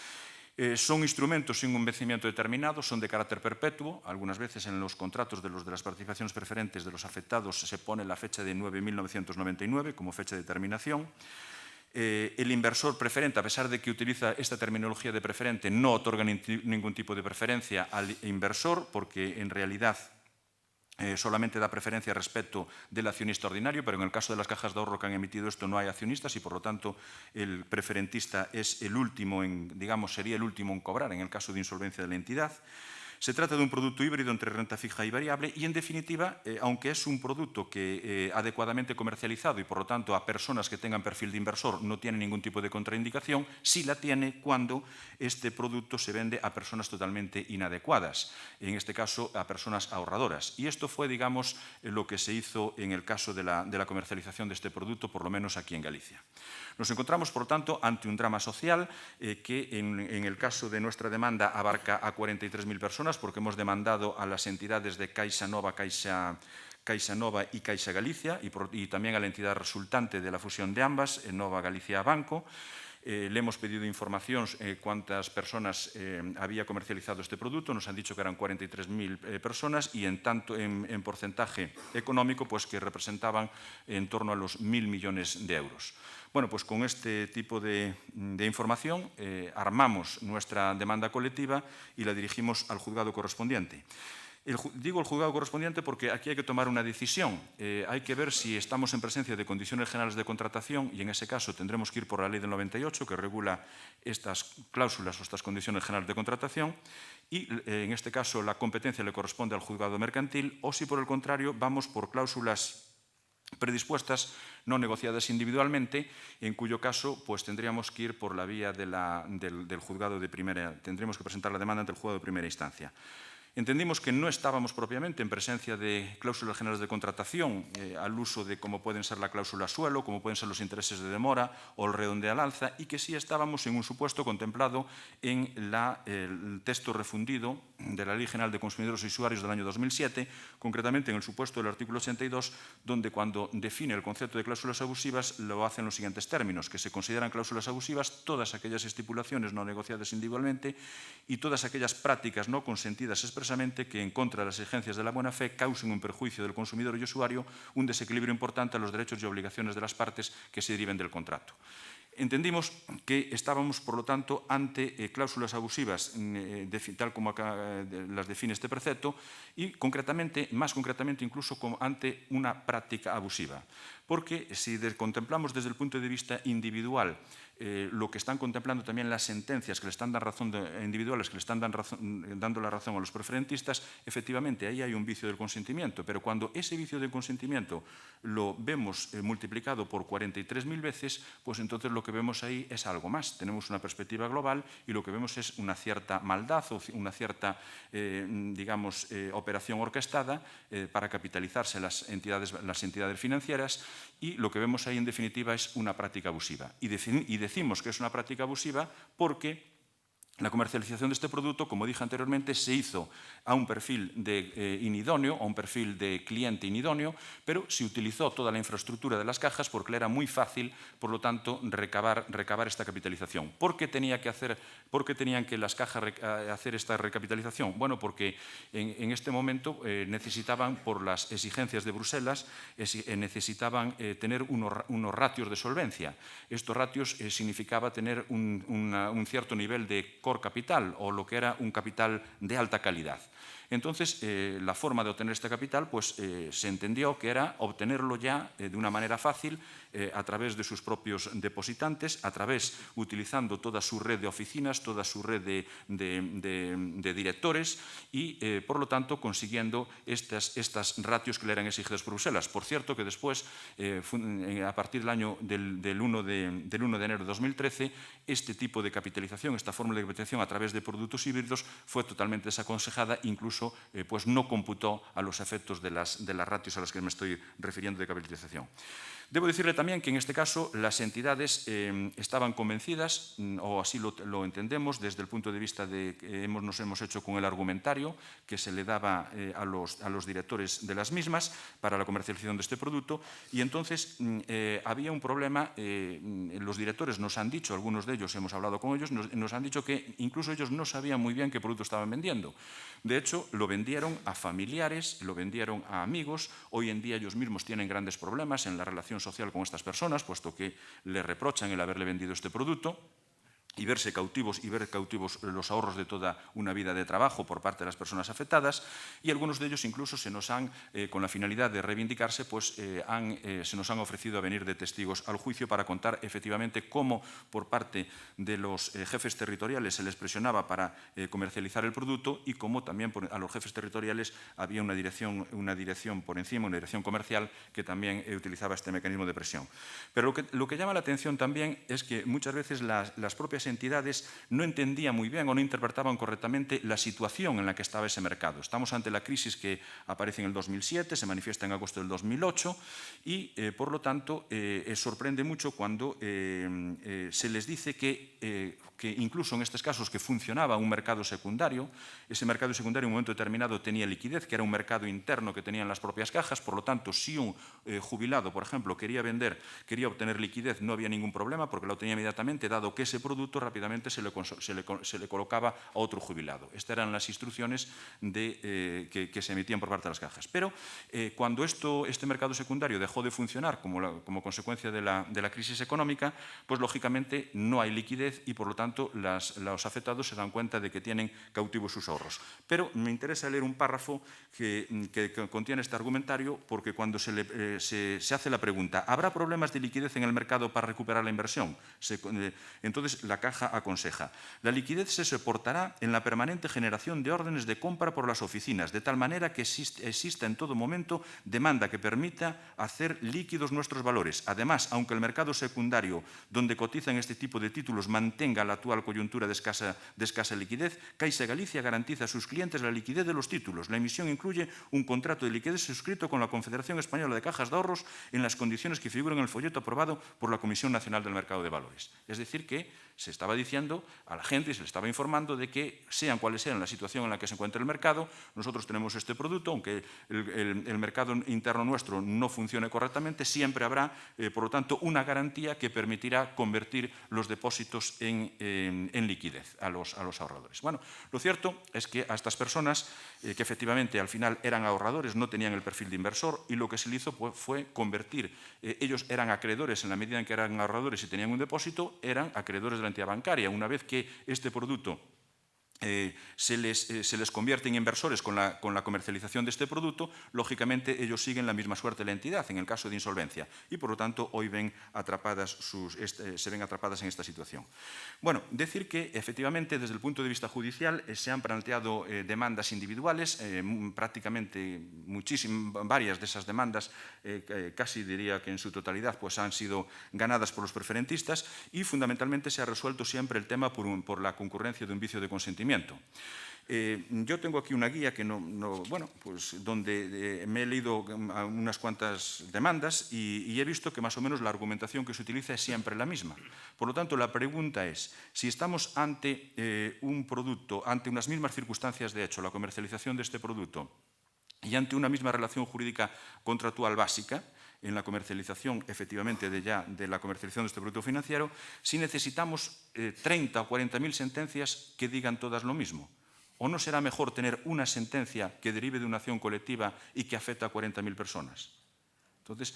Son instrumentos sin un vencimiento determinado, son de carácter perpetuo. Algunas veces en los contratos de las participaciones preferentes de los afectados se pone la fecha de 9.999 como fecha de terminación. El inversor preferente, a pesar de que utiliza esta terminología de preferente, no otorga ningún tipo de preferencia al inversor porque en realidad solamente da preferencia respecto del accionista ordinario, pero en el caso de las cajas de ahorro que han emitido esto no hay accionistas y, por lo tanto, el preferentista es el último sería el último en cobrar en el caso de insolvencia de la entidad. Se trata de un producto híbrido entre renta fija y variable y, en definitiva, aunque es un producto que adecuadamente comercializado y, por lo tanto, a personas que tengan perfil de inversor no tiene ningún tipo de contraindicación, sí la tiene cuando este producto se vende a personas totalmente inadecuadas, en este caso a personas ahorradoras. Y esto fue, digamos, lo que se hizo en el caso de la comercialización de este producto, por lo menos aquí en Galicia. Nos encontramos, por lo tanto, ante un drama social que, en el caso de nuestra demanda, abarca a 43.000 personas, porque hemos demandado a las entidades de Caixa Nova y Caixa Galicia y también a la entidad resultante de la fusión de ambas, Nova Galicia Banco. Le hemos pedido información cuántas personas había comercializado este producto. Nos han dicho que eran 43.000 personas y en porcentaje económico pues que representaban en torno a los 1.000 millones de euros. Bueno, pues con este tipo de información armamos nuestra demanda colectiva y la dirigimos al juzgado correspondiente. Digo el juzgado correspondiente porque aquí hay que tomar una decisión. Hay que ver si estamos en presencia de condiciones generales de contratación y en ese caso tendremos que ir por la ley del 98 que regula estas cláusulas o estas condiciones generales de contratación y en este caso la competencia le corresponde al juzgado mercantil o si por el contrario vamos por cláusulas predispuestas, no negociadas individualmente, en cuyo caso pues tendríamos que ir por la vía del juzgado de primera, tendríamos que presentar la demanda ante el juzgado de primera instancia. Entendimos que no estábamos propiamente en presencia de cláusulas generales de contratación al uso de como pueden ser la cláusula suelo, como pueden ser los intereses de demora o el redondeo al alza y que sí estábamos en un supuesto contemplado en el texto refundido de la Ley General de Consumidores y Usuarios del año 2007, concretamente en el supuesto del artículo 82, donde cuando define el concepto de cláusulas abusivas lo hace en los siguientes términos, que se consideran cláusulas abusivas todas aquellas estipulaciones no negociadas individualmente y todas aquellas prácticas no consentidas expresamente que en contra de las exigencias de la buena fe causen un perjuicio del consumidor y usuario, un desequilibrio importante a los derechos y obligaciones de las partes que se deriven del contrato. Entendimos que estábamos, por lo tanto, ante cláusulas abusivas, tal como las define este precepto, y más concretamente incluso ante una práctica abusiva. Porque si contemplamos desde el punto de vista individual lo que están contemplando también las sentencias que le están dando razón individuales, que le están dando la razón a los preferentistas, efectivamente ahí hay un vicio del consentimiento, pero cuando ese vicio del consentimiento lo vemos multiplicado por 43.000 veces, pues entonces lo que vemos ahí es algo más. Tenemos una perspectiva global y lo que vemos es una cierta maldad o una cierta, operación orquestada para capitalizarse las entidades financieras y lo que vemos ahí en definitiva es una práctica abusiva. Y decimos que es una práctica abusiva porque la comercialización de este producto, como dije anteriormente, se hizo a un perfil de inidóneo, a un perfil de cliente inidóneo, pero se utilizó toda la infraestructura de las cajas porque le era muy fácil, por lo tanto, recabar esta capitalización. ¿Por qué tenían que las cajas hacer esta recapitalización? Bueno, porque en este momento necesitaban, por las exigencias de Bruselas, necesitaban tener unos ratios de solvencia. Estos ratios significaba tener un cierto nivel de core capital o lo que era un capital de alta calidad. Entonces, la forma de obtener este capital pues, se entendió que era obtenerlo ya de una manera fácil a través de sus propios depositantes, utilizando toda su red de oficinas, toda su red de directores y, por lo tanto, consiguiendo estas ratios que le eran exigidas por Bruselas. Por cierto, que después, a partir del 1 de enero de 2013, este tipo de capitalización, esta fórmula de capitalización a través de productos híbridos fue totalmente desaconsejada, incluso pues no computó a los efectos de las ratios a las que me estoy refiriendo de capitalización. Debo decirle también que en este caso las entidades estaban convencidas, o así lo entendemos, desde el punto de vista de que nos hemos hecho con el argumentario que se le daba a los directores de las mismas para la comercialización de este producto, y entonces había un problema. Los directores nos han dicho, algunos de ellos hemos hablado con ellos, nos han dicho que incluso ellos no sabían muy bien qué producto estaban vendiendo. De hecho, lo vendieron a familiares, lo vendieron a amigos. Hoy en día ellos mismos tienen grandes problemas en la relación social con estas personas, puesto que le reprochan el haberle vendido este producto. y verse cautivos y ver cautivos los ahorros de toda una vida de trabajo por parte de las personas afectadas, y algunos de ellos incluso se nos han, con la finalidad de reivindicarse, pues se nos han ofrecido a venir de testigos al juicio para contar efectivamente cómo por parte de los jefes territoriales se les presionaba para comercializar el producto, y cómo también a los jefes territoriales había una dirección por encima, una dirección comercial que también utilizaba este mecanismo de presión. Pero lo que llama la atención también es que muchas veces las propias entidades no entendían muy bien o no interpretaban correctamente la situación en la que estaba ese mercado. Estamos ante la crisis que aparece en el 2007, se manifiesta en agosto del 2008 y, por lo tanto, sorprende mucho cuando se les dice que incluso en estos casos que funcionaba un mercado secundario, ese mercado secundario en un momento determinado tenía liquidez, que era un mercado interno que tenían las propias cajas, por lo tanto, si un jubilado, por ejemplo, quería obtener liquidez, no había ningún problema porque lo obtenía inmediatamente, dado que ese producto rápidamente se le colocaba a otro jubilado. Estas eran las instrucciones que se emitían por parte de las cajas. Pero cuando este mercado secundario dejó de funcionar como consecuencia de la crisis económica, pues lógicamente no hay liquidez y por lo tanto los afectados se dan cuenta de que tienen cautivos sus ahorros. Pero me interesa leer un párrafo que contiene este argumentario, porque cuando se hace la pregunta ¿habrá problemas de liquidez en el mercado para recuperar la inversión? Entonces la caja aconseja: la liquidez se soportará en la permanente generación de órdenes de compra por las oficinas, de tal manera que exista en todo momento demanda que permita hacer líquidos nuestros valores. Además, aunque el mercado secundario donde cotizan este tipo de títulos mantenga la actual coyuntura de escasa liquidez, Caixa Galicia garantiza a sus clientes la liquidez de los títulos. La emisión incluye un contrato de liquidez suscrito con la Confederación Española de Cajas de Ahorros en las condiciones que figuran en el folleto aprobado por la Comisión Nacional del Mercado de Valores. Es decir, que se estaba diciendo a la gente y se le estaba informando de que, sean cuales sean la situación en la que se encuentre el mercado, nosotros tenemos este producto, aunque el mercado interno nuestro no funcione correctamente, siempre habrá, por lo tanto, una garantía que permitirá convertir los depósitos en liquidez a los ahorradores. Bueno, lo cierto es que a estas personas, que efectivamente al final eran ahorradores, no tenían el perfil de inversor, y lo que se le hizo fue convertir, ellos eran acreedores en la medida en que eran ahorradores y tenían un depósito, eran acreedores de la entidad bancaria. Una vez que este producto se les convierte en inversores con la comercialización de este producto, lógicamente ellos siguen la misma suerte de la entidad en el caso de insolvencia y, por lo tanto, hoy se ven atrapadas en esta situación. Bueno, decir que efectivamente desde el punto de vista judicial se han planteado demandas individuales, prácticamente varias de esas demandas, casi diría que en su totalidad, pues han sido ganadas por los preferentistas, y fundamentalmente se ha resuelto siempre el tema por la concurrencia de un vicio de consentimiento. Yo tengo aquí una guía donde me he leído unas cuantas demandas y he visto que más o menos la argumentación que se utiliza es siempre la misma. Por lo tanto, la pregunta es, si estamos ante un producto, ante unas mismas circunstancias de hecho, la comercialización de este producto, y ante una misma relación jurídica contractual básica, en la comercialización, efectivamente, de la comercialización de este producto financiero, si necesitamos 30 o 40.000 sentencias que digan todas lo mismo. ¿O no será mejor tener una sentencia que derive de una acción colectiva y que afecta a 40.000 personas? Entonces,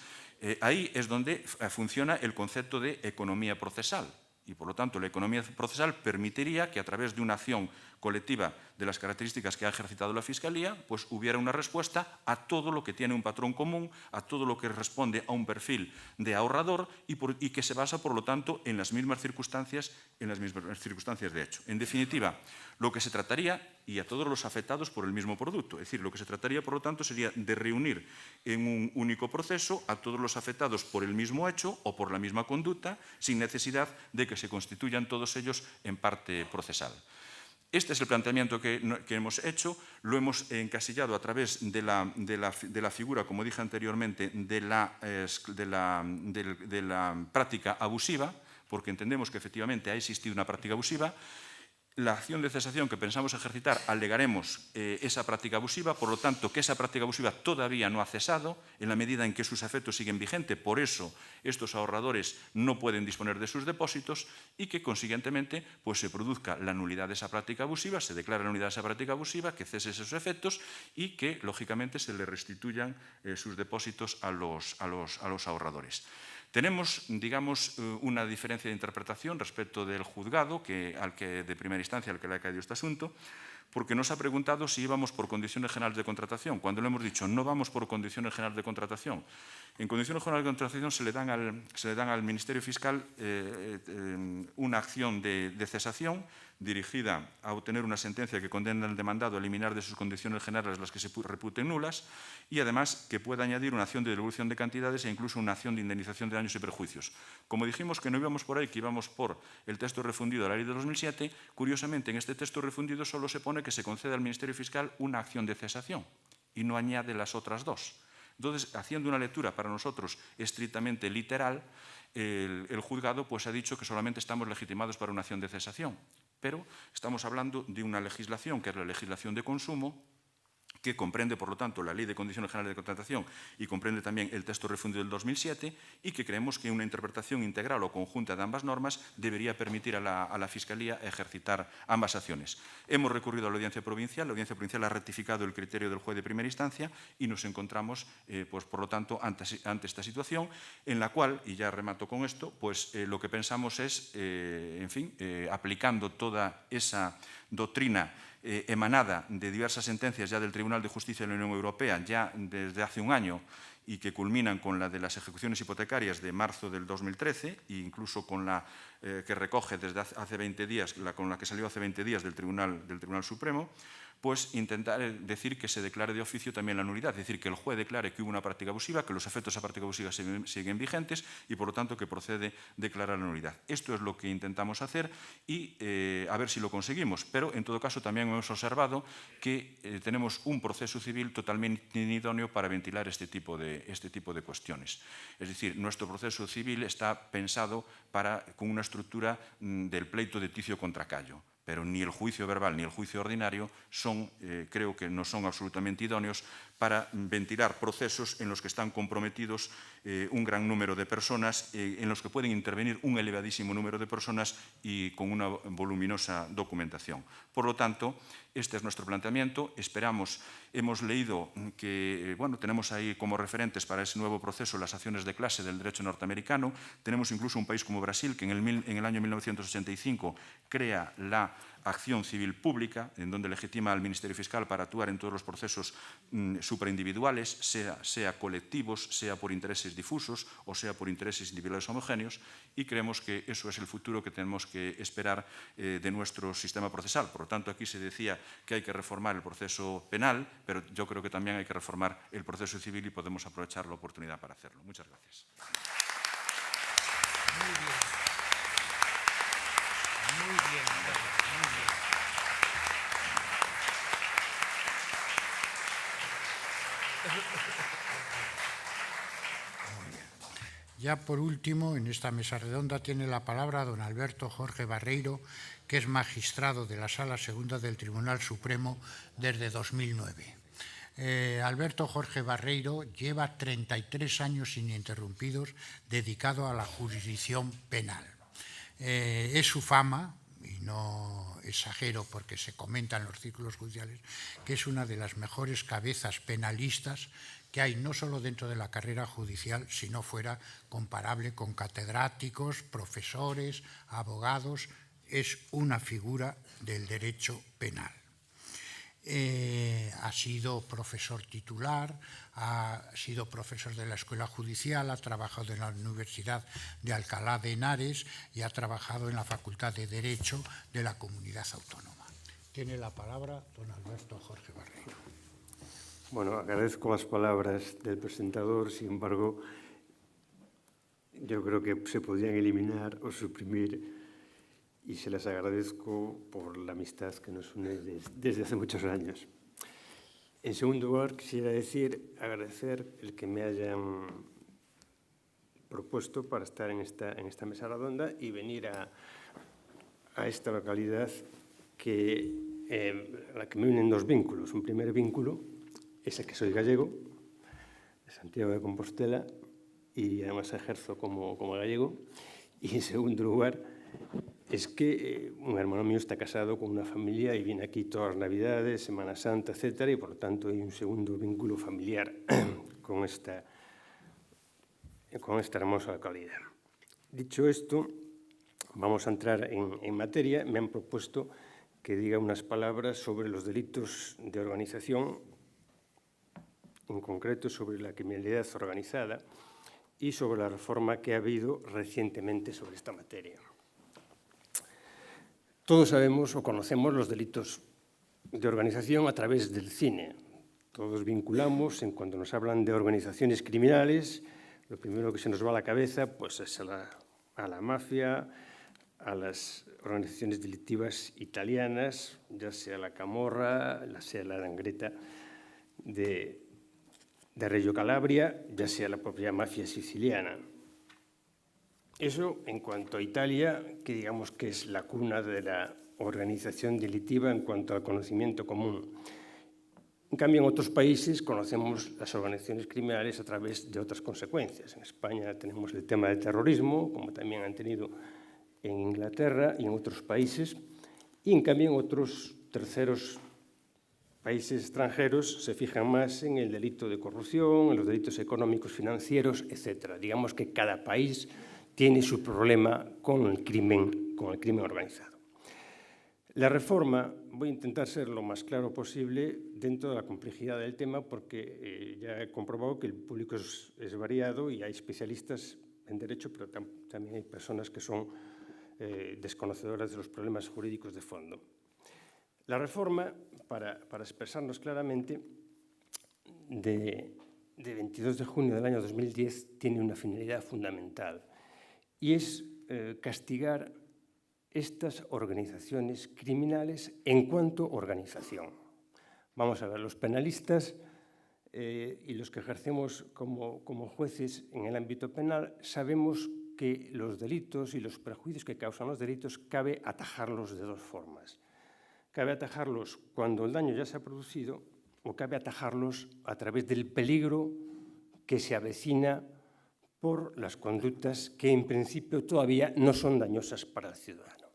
ahí es donde funciona el concepto de economía procesal. Y, por lo tanto, la economía procesal permitiría que, a través de una acción colectiva de las características que ha ejercitado la Fiscalía, pues hubiera una respuesta a todo lo que tiene un patrón común, a todo lo que responde a un perfil de ahorrador y que se basa, por lo tanto, en las mismas circunstancias de hecho. En definitiva, lo que se trataría, y a todos los afectados por el mismo producto, es decir, lo que se trataría, por lo tanto, sería de reunir en un único proceso a todos los afectados por el mismo hecho o por la misma conducta, sin necesidad de que se constituyan todos ellos en parte procesal. Este es el planteamiento que hemos hecho, lo hemos encasillado a través de la figura, como dije anteriormente, de la práctica abusiva, porque entendemos que efectivamente ha existido una práctica abusiva. La acción de cesación que pensamos ejercitar alegaremos esa práctica abusiva, por lo tanto que esa práctica abusiva todavía no ha cesado en la medida en que sus efectos siguen vigentes, por eso estos ahorradores no pueden disponer de sus depósitos y que consiguientemente pues, se produzca la nulidad de esa práctica abusiva, se declara la nulidad de esa práctica abusiva, que cese esos efectos y que lógicamente se le restituyan sus depósitos a los ahorradores. Tenemos, digamos, una diferencia de interpretación respecto del juzgado de primera instancia al que le ha caído este asunto, porque nos ha preguntado si íbamos por condiciones generales de contratación, cuando le hemos dicho no vamos por condiciones generales de contratación. En condiciones generales de contratación se le dan al Ministerio Fiscal una acción de cesación dirigida a obtener una sentencia que condena al demandado a eliminar de sus condiciones generales las que se reputen nulas y además que pueda añadir una acción de devolución de cantidades e incluso una acción de indemnización de daños y perjuicios. Como dijimos que no íbamos por ahí, que íbamos por el texto refundido de la ley de 2007, curiosamente en este texto refundido solo se pone que se concede al Ministerio Fiscal una acción de cesación y no añade las otras dos. Entonces, haciendo una lectura para nosotros estrictamente literal, el juzgado pues, ha dicho que solamente estamos legitimados para una acción de cesación, pero estamos hablando de una legislación que es la legislación de consumo, que comprende, por lo tanto, la Ley de Condiciones Generales de Contratación y comprende también el texto refundido del 2007 y que creemos que una interpretación integral o conjunta de ambas normas debería permitir a la Fiscalía ejercitar ambas acciones. Hemos recurrido a la Audiencia Provincial ha rectificado el criterio del juez de primera instancia y nos encontramos, pues, por lo tanto, ante esta situación en la cual, y ya remato con esto, pues lo que pensamos es, en fin, aplicando toda esa doctrina emanada de diversas sentencias ya del Tribunal de Justicia de la Unión Europea ya desde hace un año y que culminan con la de las ejecuciones hipotecarias de marzo del 2013 e incluso con la que recoge desde hace 20 días, con la que salió hace 20 días del Tribunal Supremo, pues intentar decir que se declare de oficio también la nulidad, es decir, que el juez declare que hubo una práctica abusiva, que los efectos de esa práctica abusiva siguen vigentes y, por lo tanto, que procede declarar la nulidad. Esto es lo que intentamos hacer y a ver si lo conseguimos, pero en todo caso también hemos observado que tenemos un proceso civil totalmente inidóneo para ventilar este tipo de cuestiones. Es decir, nuestro proceso civil está pensado con una estructura del pleito de Ticio contra Cayo, pero ni el juicio verbal ni el juicio ordinario creo que no son absolutamente idóneos para ventilar procesos en los que están comprometidos un gran número de personas, en los que pueden intervenir un elevadísimo número de personas y con una voluminosa documentación. Por lo tanto, este es nuestro planteamiento. Hemos leído que tenemos ahí como referentes para ese nuevo proceso las acciones de clase del derecho norteamericano. Tenemos incluso un país como Brasil, que en el año 1985 crea la acción civil pública, en donde legitima al Ministerio Fiscal para actuar en todos los procesos superindividuales, sea colectivos, sea por intereses difusos o sea por intereses individuales homogéneos, y creemos que eso es el futuro que tenemos que esperar de nuestro sistema procesal. Por lo tanto, aquí se decía que hay que reformar el proceso penal, pero yo creo que también hay que reformar el proceso civil y podemos aprovechar la oportunidad para hacerlo. Muchas gracias. Muy bien. Muy bien, muy bien. Ya por último, en esta mesa redonda tiene la palabra don Alberto Jorge Barreiro, que es magistrado de la Sala Segunda del Tribunal Supremo desde 2009. Alberto Jorge Barreiro lleva 33 años ininterrumpidos dedicado a la jurisdicción penal. Es su fama, y no exagero porque se comenta en los círculos judiciales, que es una de las mejores cabezas penalistas que hay no solo dentro de la carrera judicial, sino fuera, comparable con catedráticos, profesores, abogados. Es una figura del derecho penal. Ha sido profesor titular, ha sido profesor de la Escuela Judicial, ha trabajado en la Universidad de Alcalá de Henares y ha trabajado en la Facultad de Derecho de la Comunidad Autónoma. Tiene la palabra don Alberto Jorge Barreiro. Bueno, agradezco las palabras del presentador, sin embargo, yo creo que se podrían eliminar o suprimir y se las agradezco por la amistad que nos une desde hace muchos años. En segundo lugar, quisiera agradecer el que me hayan propuesto para estar en esta mesa redonda y venir a esta localidad a la que me unen dos vínculos. Un primer vínculo es el que soy gallego, de Santiago de Compostela, y además ejerzo como gallego. Y en segundo lugar, es que un hermano mío está casado con una familia y viene aquí todas las Navidades, Semana Santa, etcétera, y por lo tanto hay un segundo vínculo familiar con esta con esta hermosa localidad. Dicho esto, vamos a entrar en materia. Me han propuesto que diga unas palabras sobre los delitos de organización, en concreto sobre la criminalidad organizada y sobre la reforma que ha habido recientemente sobre esta materia. Todos sabemos o conocemos los delitos de organización a través del cine. Todos vinculamos, en cuando nos hablan de organizaciones criminales, lo primero que se nos va a la cabeza pues, es a la mafia, a las organizaciones delictivas italianas, ya sea la Camorra, ya sea la 'Ndrangheta de Reggio Calabria, ya sea la propia mafia siciliana. Eso en cuanto a Italia, que digamos que es la cuna de la organización delictiva en cuanto al conocimiento común. En cambio, en otros países conocemos las organizaciones criminales a través de otras consecuencias. En España tenemos el tema del terrorismo, como también han tenido en Inglaterra y en otros países, y en cambio en otros terceros países extranjeros se fijan más en el delito de corrupción, en los delitos económicos, financieros, etc. Digamos que cada país tiene su problema con el crimen organizado. La reforma, voy a intentar ser lo más claro posible dentro de la complejidad del tema, porque ya he comprobado que el público es variado y hay especialistas en derecho, pero también hay personas que son desconocedoras de los problemas jurídicos de fondo. La reforma, para expresarnos claramente, de 22 de junio del año 2010 tiene una finalidad fundamental y es castigar estas organizaciones criminales en cuanto a organización. Vamos a ver, los penalistas y los que ejercemos como jueces en el ámbito penal sabemos que los delitos y los perjuicios que causan los delitos cabe atajarlos de dos formas. Cabe atajarlos cuando el daño ya se ha producido o cabe atajarlos a través del peligro que se avecina por las conductas que en principio todavía no son dañosas para el ciudadano.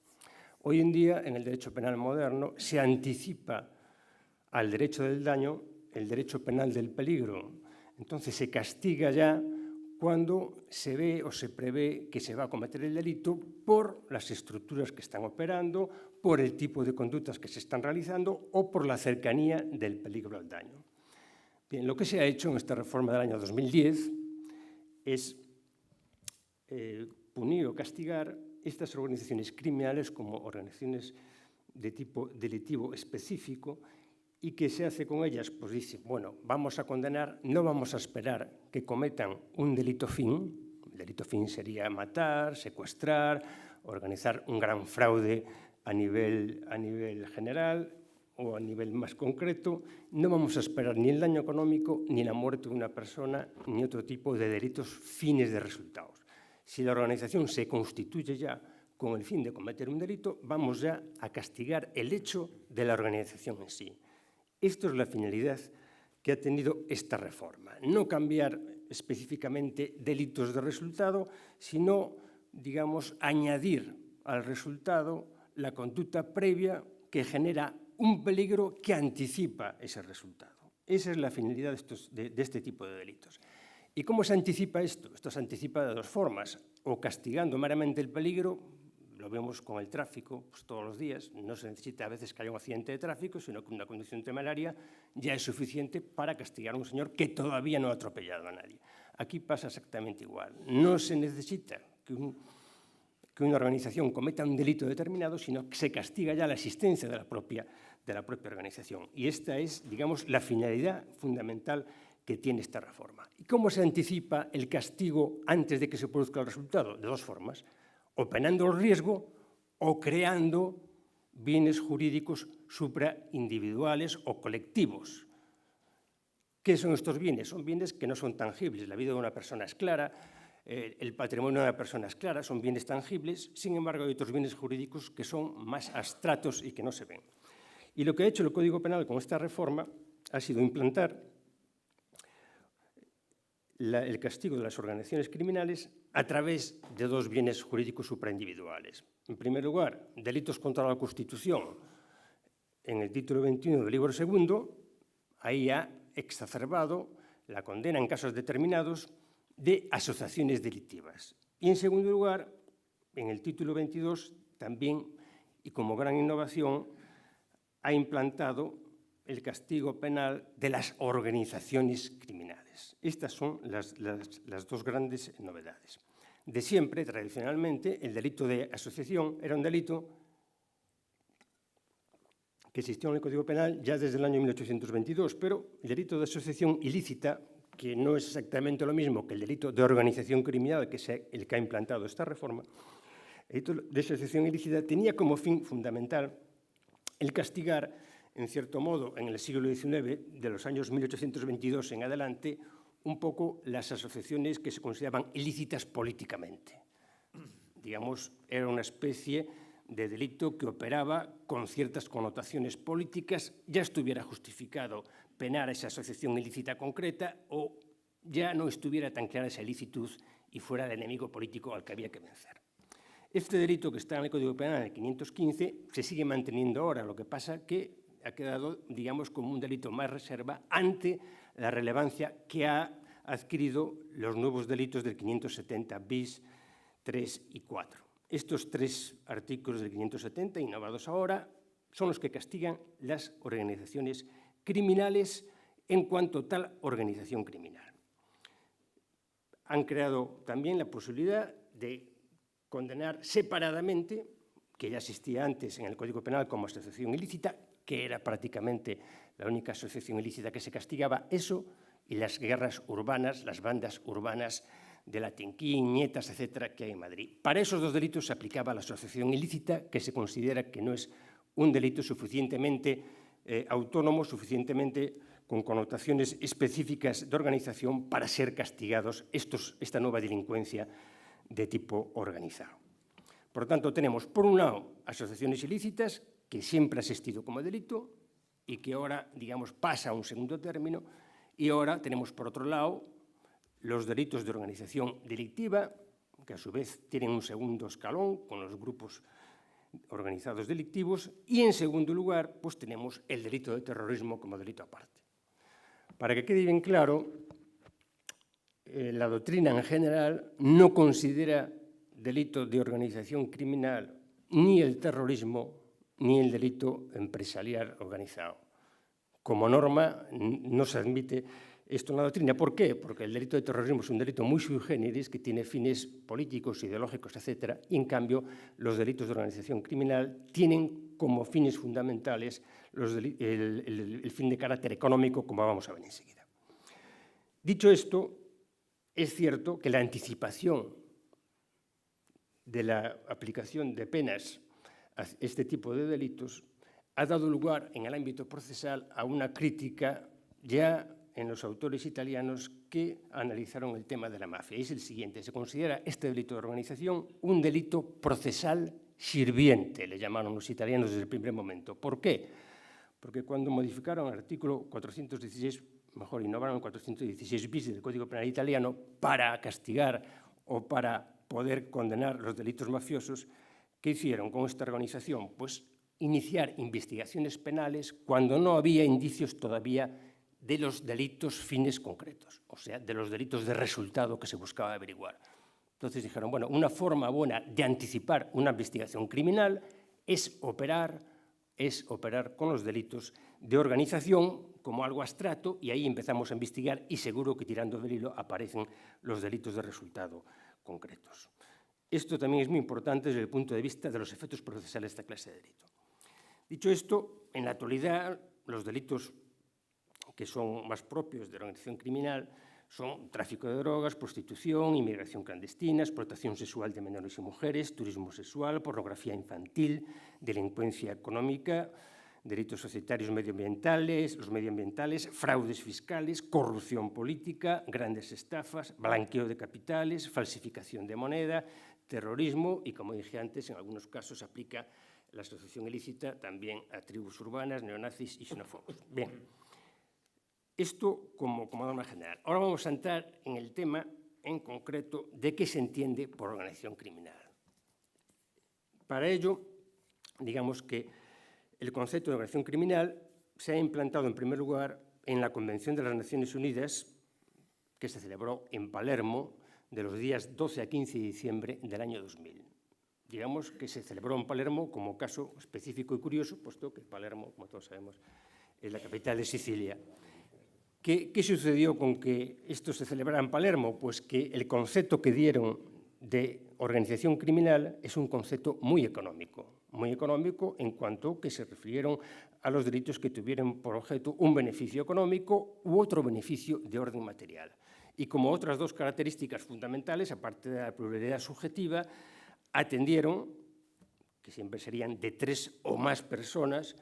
Hoy en día, en el derecho penal moderno, se anticipa al derecho del daño el derecho penal del peligro. Entonces, se castiga ya cuando se ve o se prevé que se va a cometer el delito por las estructuras que están operando, por el tipo de conductas que se están realizando o por la cercanía del peligro al daño. Bien, lo que se ha hecho en esta reforma del año 2010 es punir o castigar estas organizaciones criminales como organizaciones de tipo delictivo específico y que se hace con ellas, pues dice, bueno, vamos a condenar, no vamos a esperar que cometan un delito fin. El delito fin sería matar, secuestrar, organizar un gran fraude a nivel general o a nivel más concreto. No vamos a esperar ni el daño económico, ni la muerte de una persona, ni otro tipo de delitos fines de resultados. Si la organización se constituye ya con el fin de cometer un delito, vamos ya a castigar el hecho de la organización en sí. Esto es la finalidad que ha tenido esta reforma. No cambiar específicamente delitos de resultado, sino, digamos, añadir al resultado la conducta previa que genera un peligro que anticipa ese resultado. Esa es la finalidad de este tipo de delitos. ¿Y cómo se anticipa esto? Esto se anticipa de dos formas, o castigando meramente el peligro, lo vemos con el tráfico pues, todos los días, no se necesita a veces que haya un accidente de tráfico, sino que una conducción temeraria ya es suficiente para castigar a un señor que todavía no ha atropellado a nadie. Aquí pasa exactamente igual. No se necesita que una organización cometa un delito determinado, sino que se castiga ya la existencia de la propia organización. Y esta es, digamos, la finalidad fundamental que tiene esta reforma. ¿Y cómo se anticipa el castigo antes de que se produzca el resultado? De dos formas, o penando el riesgo o creando bienes jurídicos supraindividuales o colectivos. ¿Qué son estos bienes? Son bienes que no son tangibles. La vida de una persona es clara, el patrimonio de una persona es clara, son bienes tangibles. Sin embargo, hay otros bienes jurídicos que son más abstractos y que no se ven. Y lo que ha hecho el Código Penal con esta reforma ha sido implantar el castigo de las organizaciones criminales a través de dos bienes jurídicos supraindividuales. En primer lugar, delitos contra la Constitución. En el título 21 del libro segundo, ahí ha exacerbado la condena en casos determinados de asociaciones delictivas. Y, en segundo lugar, en el título 22, también, y como gran innovación, ha implantado el castigo penal de las organizaciones criminales. Estas son las dos grandes novedades. De siempre, tradicionalmente, el delito de asociación era un delito que existió en el Código Penal ya desde el año 1822, pero el delito de asociación ilícita, que no es exactamente lo mismo que el delito de organización criminal, que es el que ha implantado esta reforma, el delito de asociación ilícita tenía como fin fundamental el castigar, en cierto modo, en el siglo XIX, de los años 1822 en adelante, un poco las asociaciones que se consideraban ilícitas políticamente. Digamos, era una especie de delito que operaba con ciertas connotaciones políticas, ya estuviera justificado penar esa asociación ilícita concreta o ya no estuviera tan clara esa ilicitud y fuera el enemigo político al que había que vencer. Este delito que está en el Código Penal, en el 515, se sigue manteniendo ahora, lo que pasa que ha quedado, digamos, como un delito más reserva ante la relevancia que ha adquirido los nuevos delitos del 570 bis, 3 y 4. Estos tres artículos del 570, innovados ahora, son los que castigan las organizaciones criminales en cuanto a tal organización criminal. Han creado también la posibilidad de condenar separadamente, que ya existía antes en el Código Penal como asociación ilícita, que era prácticamente la única asociación ilícita que se castigaba, eso y las guerras urbanas, las bandas urbanas de Latinquín, Nietas, etcétera, que hay en Madrid. Para esos dos delitos se aplicaba la asociación ilícita, que se considera que no es un delito suficientemente autónomo, suficientemente con connotaciones específicas de organización para ser castigados esta nueva delincuencia de tipo organizado. Por lo tanto, tenemos, por un lado, asociaciones ilícitas, que siempre ha existido como delito y que ahora, digamos, pasa a un segundo término, y ahora tenemos, por otro lado, los delitos de organización delictiva, que a su vez tienen un segundo escalón con los grupos organizados delictivos, y en segundo lugar, pues tenemos el delito de terrorismo como delito aparte. Para que quede bien claro, la doctrina en general no considera delito de organización criminal ni el terrorismo ni el delito empresarial organizado. Como norma, no se admite esto en la doctrina. ¿Por qué? Porque el delito de terrorismo es un delito muy sui generis, que tiene fines políticos, ideológicos, etcétera, y en cambio los delitos de organización criminal tienen como fines fundamentales el fin de carácter económico, como vamos a ver enseguida. Dicho esto, es cierto que la anticipación de la aplicación de penas a este tipo de delitos ha dado lugar en el ámbito procesal a una crítica ya en los autores italianos que analizaron el tema de la mafia. Es el siguiente: se considera este delito de organización un delito procesal sirviente, le llamaron los italianos desde el primer momento. ¿Por qué? Porque cuando modificaron el artículo 416, mejor, innovaron el 416 bis del Código Penal italiano para castigar o para poder condenar los delitos mafiosos, ¿qué hicieron con esta organización? Pues iniciar investigaciones penales cuando no había indicios todavía de los delitos fines concretos, o sea, de los delitos de resultado que se buscaba averiguar. Entonces dijeron, bueno, una forma buena de anticipar una investigación criminal es operar con los delitos de organización como algo abstracto, y ahí empezamos a investigar y seguro que tirando del hilo aparecen los delitos de resultado concretos. Esto también es muy importante desde el punto de vista de los efectos procesales de esta clase de delito. Dicho esto, en la actualidad los delitos que son más propios de la organización criminal son tráfico de drogas, prostitución, inmigración clandestina, explotación sexual de menores y mujeres, turismo sexual, pornografía infantil, delincuencia económica, delitos societarios medioambientales, los medioambientales, fraudes fiscales, corrupción política, grandes estafas, blanqueo de capitales, falsificación de moneda, terrorismo y, como dije antes, en algunos casos se aplica la asociación ilícita también a tribus urbanas, neonazis y xenófobos. Bien, esto como norma general. Ahora vamos a entrar en el tema en concreto de qué se entiende por organización criminal. Para ello, digamos que el concepto de organización criminal se ha implantado en primer lugar en la Convención de las Naciones Unidas que se celebró en Palermo de los días 12 a 15 de diciembre del año 2000. Digamos que se celebró en Palermo como caso específico y curioso, puesto que Palermo, como todos sabemos, es la capital de Sicilia. ¿Qué sucedió con que esto se celebrara en Palermo? Pues que el concepto que dieron de organización criminal es un concepto muy económico en cuanto que se refirieron a los delitos que tuvieran por objeto un beneficio económico u otro beneficio de orden material. Y como otras dos características fundamentales, aparte de la pluralidad subjetiva, atendieron, que siempre serían de 3 o más personas,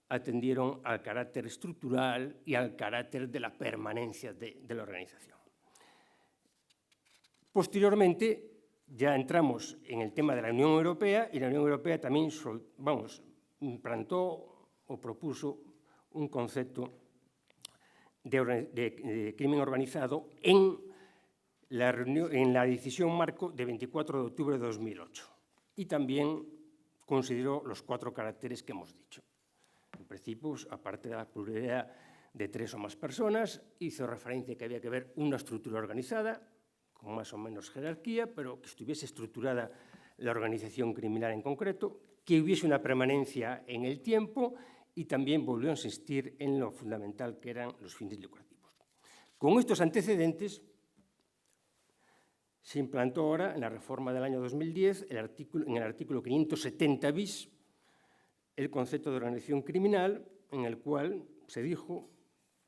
atendieron al carácter estructural y al carácter de la permanencia de la organización. Posteriormente, ya entramos en el tema de la Unión Europea, y la Unión Europea también implantó o propuso un concepto de crimen organizado en la decisión marco de 24 de octubre de 2008. Y también consideró los 4 caracteres que hemos dicho. En principio, aparte de la pluralidad de 3 o más personas, hizo referencia a que había que ver una estructura organizada, con más o menos jerarquía, pero que estuviese estructurada la organización criminal en concreto, que hubiese una permanencia en el tiempo y también volvió a insistir en lo fundamental que eran los fines lucrativos. Con estos antecedentes, se implantó ahora, en la reforma del año 2010, en el artículo 570 bis, el concepto de organización criminal, en el cual se dijo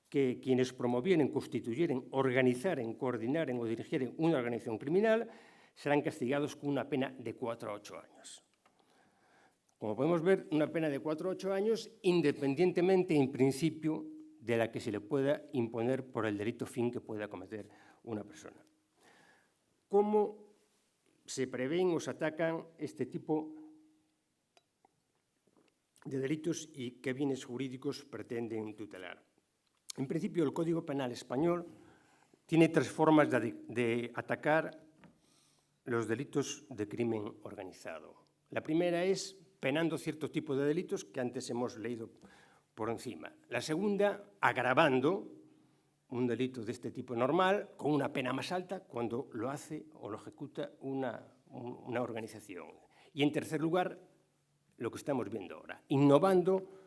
que quienes promovieren, constituyeren, organizaren, coordinaren o dirigieren una organización criminal serán castigados con una pena de 4 a 8 años. Como podemos ver, una pena de 4 a 8 años, independientemente, en principio, de la que se le pueda imponer por el delito fin que pueda cometer una persona. ¿Cómo se prevén o se atacan este tipo de delitos y qué bienes jurídicos pretenden tutelar? En principio, el Código Penal español tiene 3 formas de atacar los delitos de crimen organizado. La primera es penando cierto tipo de delitos que antes hemos leído por encima. La segunda, agravando un delito de este tipo normal con una pena más alta cuando lo hace o lo ejecuta una organización. Y en tercer lugar, lo que estamos viendo ahora, innovando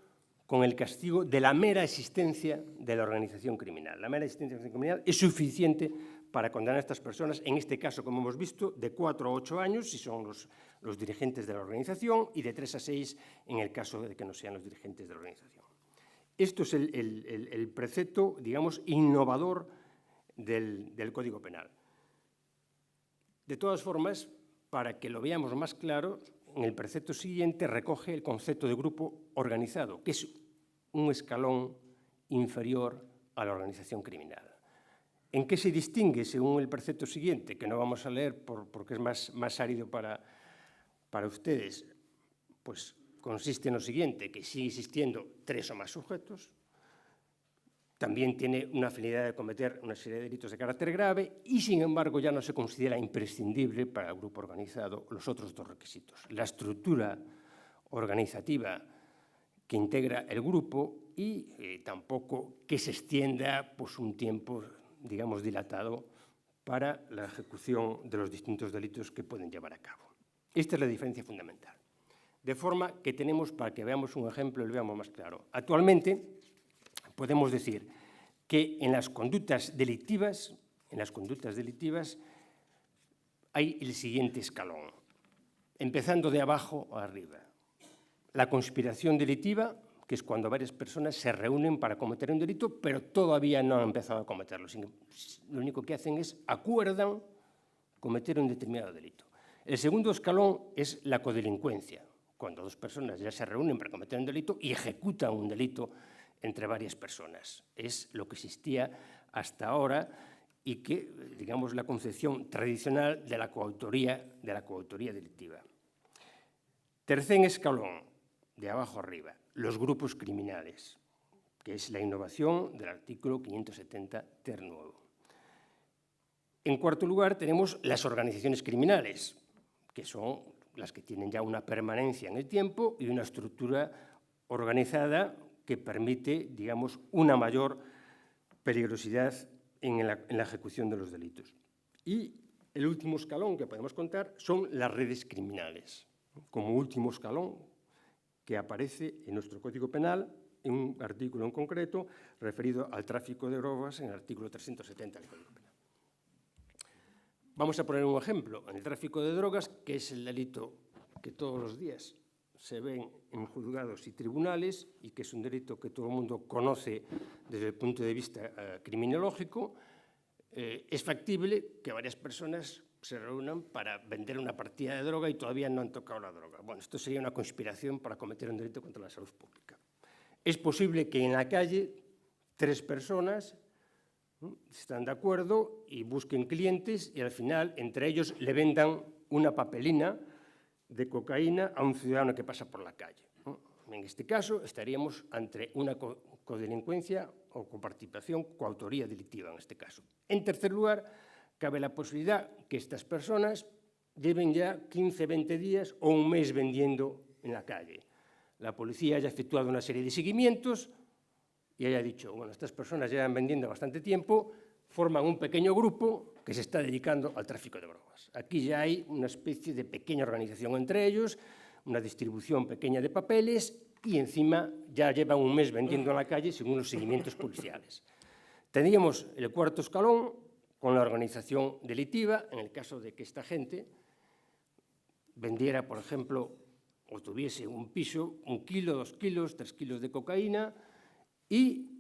con el castigo de la mera existencia de la organización criminal. La mera existencia de la organización criminal es suficiente para condenar a estas personas, en este caso, como hemos visto, de 4 a 8 años, si son los dirigentes de la organización, y de 3 a 6 en el caso de que no sean los dirigentes de la organización. Esto es el precepto, digamos, innovador del Código Penal. De todas formas, para que lo veamos más claro, en el precepto siguiente recoge el concepto de grupo organizado, que es un escalón inferior a la organización criminal. ¿En qué se distingue según el precepto siguiente? Que no vamos a leer porque es más árido para ustedes. Pues consiste en lo siguiente, que sigue existiendo 3 o más sujetos, también tiene una finalidad de cometer una serie de delitos de carácter grave y, sin embargo, ya no se considera imprescindible para el grupo organizado los otros 2 requisitos. La estructura organizativa que integra el grupo y tampoco que se extienda pues, un tiempo, digamos, dilatado para la ejecución de los distintos delitos que pueden llevar a cabo. Esta es la diferencia fundamental. De forma que tenemos, para que veamos un ejemplo y lo veamos más claro. Actualmente, podemos decir que en las conductas delictivas hay el siguiente escalón, empezando de abajo a arriba. La conspiración delictiva, que es cuando varias personas se reúnen para cometer un delito, pero todavía no han empezado a cometerlo. Lo único que hacen es acuerdan cometer un determinado delito. El segundo escalón es la codelincuencia, cuando 2 personas ya se reúnen para cometer un delito y ejecutan un delito entre varias personas. Es lo que existía hasta ahora y que, digamos, la concepción tradicional de la coautoría delictiva. Tercer escalón, de abajo arriba, los grupos criminales, que es la innovación del artículo 570 ter nuevo. En cuarto lugar, tenemos las organizaciones criminales, que son las que tienen ya una permanencia en el tiempo y una estructura organizada que permite, digamos, una mayor peligrosidad en la ejecución de los delitos. Y el último escalón que podemos contar son las redes criminales, como último escalón que aparece en nuestro Código Penal, en un artículo en concreto referido al tráfico de drogas en el artículo 370 del Código Penal. Vamos a poner un ejemplo. En el tráfico de drogas, que es el delito que todos los días se ven en juzgados y tribunales y que es un delito que todo el mundo conoce desde el punto de vista criminológico, es factible que varias personas se reúnan para vender una partida de droga y todavía no han tocado la droga. Bueno, esto sería una conspiración para cometer un delito contra la salud pública. Es posible que en la calle 3 personas están de acuerdo y busquen clientes y al final entre ellos le vendan una papelina de cocaína a un ciudadano que pasa por la calle. En este caso estaríamos ante una codelincuencia o coparticipación, coautoría delictiva en este caso. En tercer lugar, cabe la posibilidad que estas personas lleven ya 15, 20 días o un mes vendiendo en la calle. La policía haya efectuado una serie de seguimientos y haya dicho, bueno, estas personas llevan vendiendo bastante tiempo, forman un pequeño grupo que se está dedicando al tráfico de drogas. Aquí ya hay una especie de pequeña organización entre ellos, una distribución pequeña de papeles y encima ya llevan un mes vendiendo en la calle según los seguimientos policiales. Tendríamos el cuarto escalón con la organización delictiva, en el caso de que esta gente vendiera, por ejemplo, o tuviese un piso, 1 kilo, 2 kilos, 3 kilos de cocaína y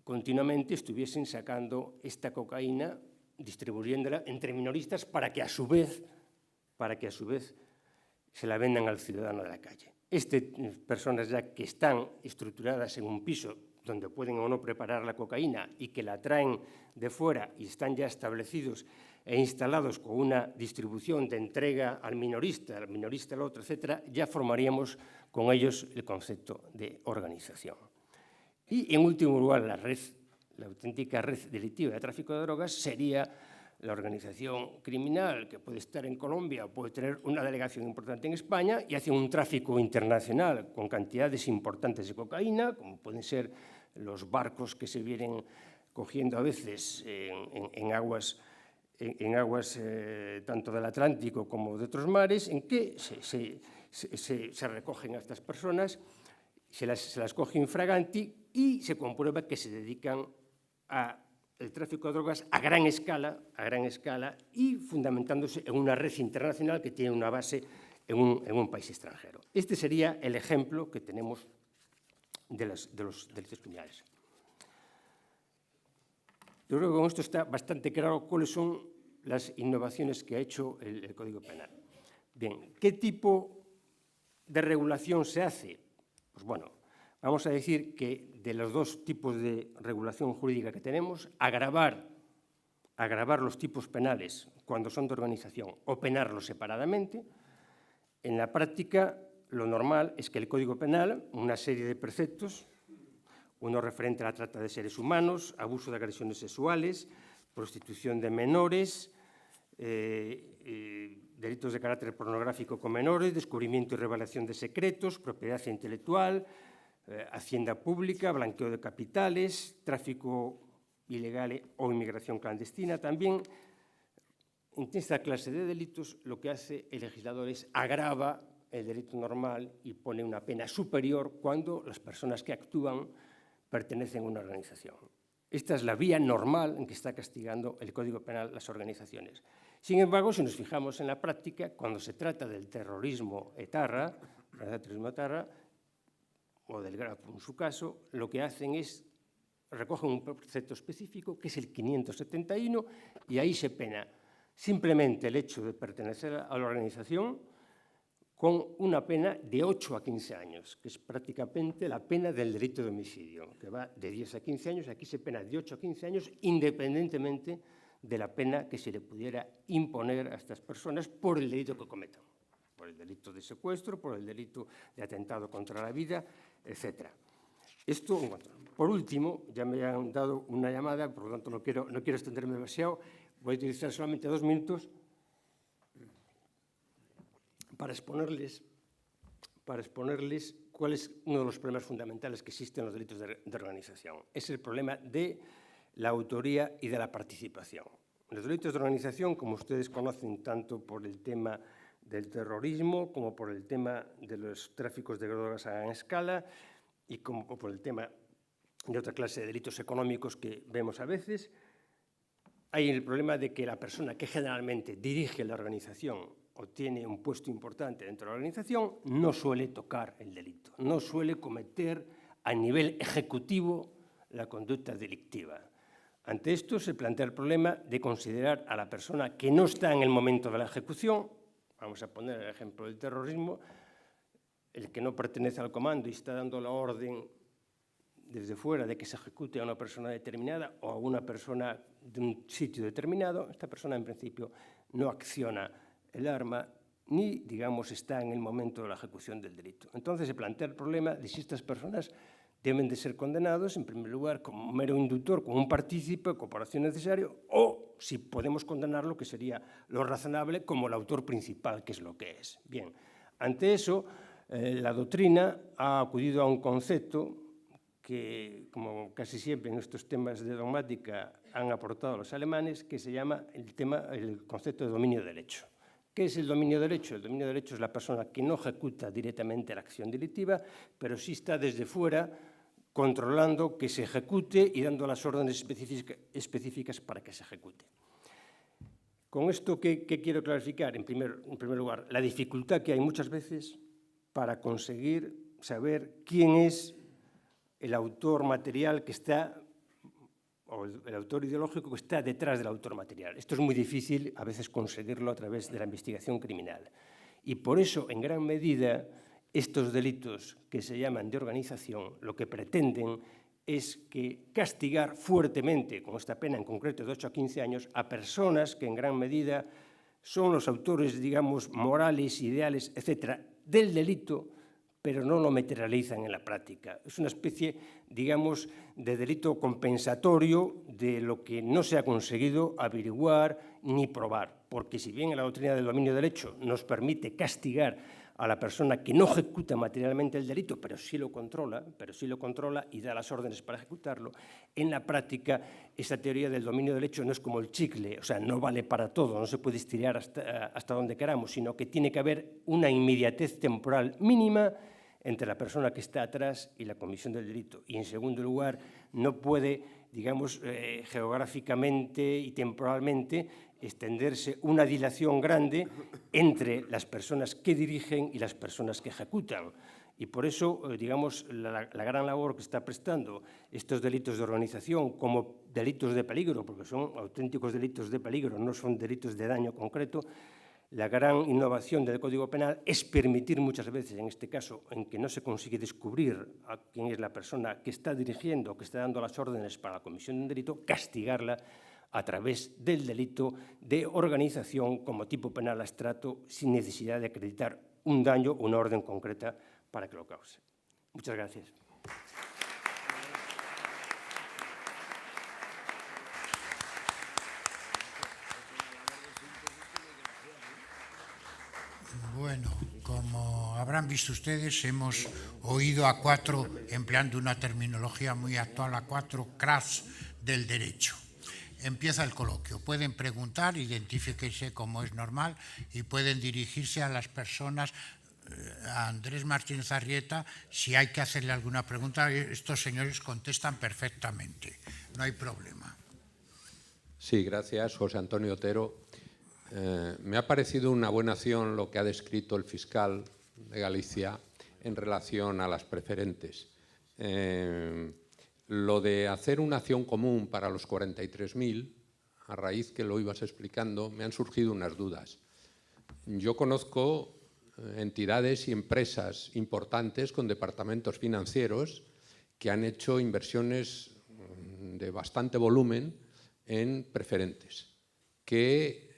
continuamente estuviesen sacando esta cocaína, distribuyéndola entre minoristas para que a su vez se la vendan al ciudadano de la calle. Personas ya que están estructuradas en un piso donde pueden o no preparar la cocaína y que la traen de fuera y están ya establecidos e instalados con una distribución de entrega al minorista al otro, etcétera, ya formaríamos con ellos el concepto de organización. Y, en último lugar, la auténtica red delictiva de tráfico de drogas sería la organización criminal que puede estar en Colombia o puede tener una delegación importante en España y hace un tráfico internacional con cantidades importantes de cocaína, como pueden ser los barcos que se vienen cogiendo a veces en aguas tanto del Atlántico como de otros mares, en que se recogen a estas personas, se las coge infraganti y se comprueba que se dedican al tráfico de drogas a gran escala y fundamentándose en una red internacional que tiene una base en un país extranjero. Este sería el ejemplo que tenemos de los delitos criminales. Yo creo que con esto está bastante claro cuáles son las innovaciones que ha hecho el Código Penal. Bien, ¿qué tipo de regulación se hace? Pues bueno, vamos a decir que de los 2 tipos de regulación jurídica que tenemos, agravar los tipos penales cuando son de organización o penarlos separadamente, en la práctica lo normal es que el Código Penal, una serie de preceptos, uno referente a la trata de seres humanos, abuso de agresiones sexuales, prostitución de menores, delitos de carácter pornográfico con menores, descubrimiento y revelación de secretos, propiedad intelectual, hacienda pública, blanqueo de capitales, tráfico ilegal o inmigración clandestina. También, en esta clase de delitos, lo que hace el legislador es agrava el delito normal y pone una pena superior cuando las personas que actúan pertenecen a una organización. Esta es la vía normal en que está castigando el Código Penal las organizaciones. Sin embargo, si nos fijamos en la práctica, cuando se trata del terrorismo etarra, o del GRAPO en su caso, lo que hacen es recogen un precepto específico, que es el 571, y ahí se pena simplemente el hecho de pertenecer a la organización con una pena de 8 a 15 años, que es prácticamente la pena del delito de homicidio, que va de 10 a 15 años, aquí se pena de 8 a 15 años, independientemente de la pena que se le pudiera imponer a estas personas por el delito que cometan, por el delito de secuestro, por el delito de atentado contra la vida, etc. Esto, en cuanto. Por último, ya me han dado una llamada, por lo tanto no quiero extenderme demasiado, voy a utilizar solamente 2 minutos para exponerles cuál es uno de los problemas fundamentales que existen en los delitos de organización. Es el problema de la autoría y de la participación. Los delitos de organización, como ustedes conocen tanto por el tema del terrorismo como por el tema de los tráficos de drogas a gran escala y como por el tema de otra clase de delitos económicos que vemos a veces, hay el problema de que la persona que generalmente dirige la organización o tiene un puesto importante dentro de la organización no suele tocar el delito, no suele cometer a nivel ejecutivo la conducta delictiva. Ante esto se plantea el problema de considerar a la persona que no está en el momento de la ejecución, vamos a poner el ejemplo del terrorismo, el que no pertenece al comando y está dando la orden desde fuera de que se ejecute a una persona determinada o a una persona de un sitio determinado, esta persona en principio no acciona el arma ni, digamos, está en el momento de la ejecución del delito. Entonces se plantea el problema de si estas personas deben de ser condenados, en primer lugar, como un mero inductor, como un partícipe, cooperación necesario, o si podemos condenarlo, que sería lo razonable, como el autor principal, que es lo que es. Bien, ante eso, la doctrina ha acudido a un concepto que, como casi siempre en estos temas de dogmática han aportado los alemanes, que se llama el concepto de dominio del hecho. ¿Qué es el dominio del hecho? El dominio del hecho es la persona que no ejecuta directamente la acción delictiva, pero sí está desde fuera controlando que se ejecute y dando las órdenes específicas para que se ejecute. Con esto, ¿qué quiero clarificar? En primer lugar, la dificultad que hay muchas veces para conseguir saber quién es el autor material que está, o el autor ideológico que está detrás del autor material. Esto es muy difícil a veces conseguirlo a través de la investigación criminal. Y por eso, en gran medida, estos delitos que se llaman de organización, lo que pretenden es que castigar fuertemente, con esta pena en concreto de 8 a 15 años, a personas que en gran medida son los autores, digamos, morales, ideales, etcétera, del delito, pero no lo materializan en la práctica. Es una especie, digamos, de delito compensatorio de lo que no se ha conseguido averiguar ni probar, porque si bien la doctrina del dominio del hecho nos permite castigar a la persona que no ejecuta materialmente el delito, pero sí lo controla y da las órdenes para ejecutarlo, en la práctica esa teoría del dominio del hecho no es como el chicle, o sea, no vale para todo, no se puede estirar hasta donde queramos, sino que tiene que haber una inmediatez temporal mínima entre la persona que está atrás y la comisión del delito. Y, en segundo lugar, no puede, digamos, geográficamente y temporalmente extenderse una dilación grande entre las personas que dirigen y las personas que ejecutan. Y por eso, digamos, la gran labor que está prestando estos delitos de organización como delitos de peligro, porque son auténticos delitos de peligro, no son delitos de daño concreto. La gran innovación del Código Penal es permitir muchas veces, en este caso, en que no se consigue descubrir a quién es la persona que está dirigiendo, que está dando las órdenes para la comisión de un delito, castigarla a través del delito de organización como tipo penal abstracto sin necesidad de acreditar un daño o una orden concreta para que lo cause. Muchas gracias. Bueno, como habrán visto ustedes, hemos oído a 4, empleando una terminología muy actual, a 4 cracks del derecho. Empieza el coloquio. Pueden preguntar, identifíquense como es normal y pueden dirigirse a las personas. A Andrés Martínez Arrieta, si hay que hacerle alguna pregunta, estos señores contestan perfectamente. No hay problema. Sí, gracias, José Antonio Otero. Me ha parecido una buena acción lo que ha descrito el fiscal de Galicia en relación a las preferentes. Lo de hacer una acción común para los 43.000, a raíz que lo ibas explicando, me han surgido unas dudas. Yo conozco entidades y empresas importantes con departamentos financieros que han hecho inversiones de bastante volumen en preferentes, que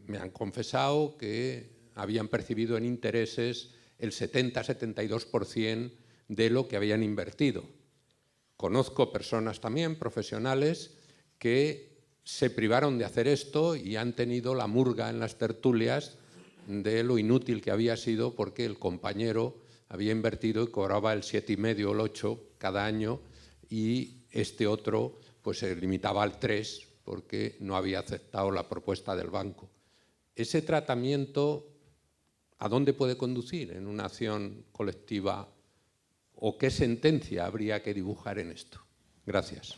me han confesado que habían percibido en intereses el 70-72% de lo que habían invertido. Conozco personas también, profesionales, que se privaron de hacer esto y han tenido la murga en las tertulias de lo inútil que había sido porque el compañero había invertido y cobraba el 7,5 o el 8 cada año y este otro pues se limitaba al 3 porque no había aceptado la propuesta del banco. Ese tratamiento, ¿a dónde puede conducir en una acción colectiva? ¿O qué sentencia habría que dibujar en esto? Gracias.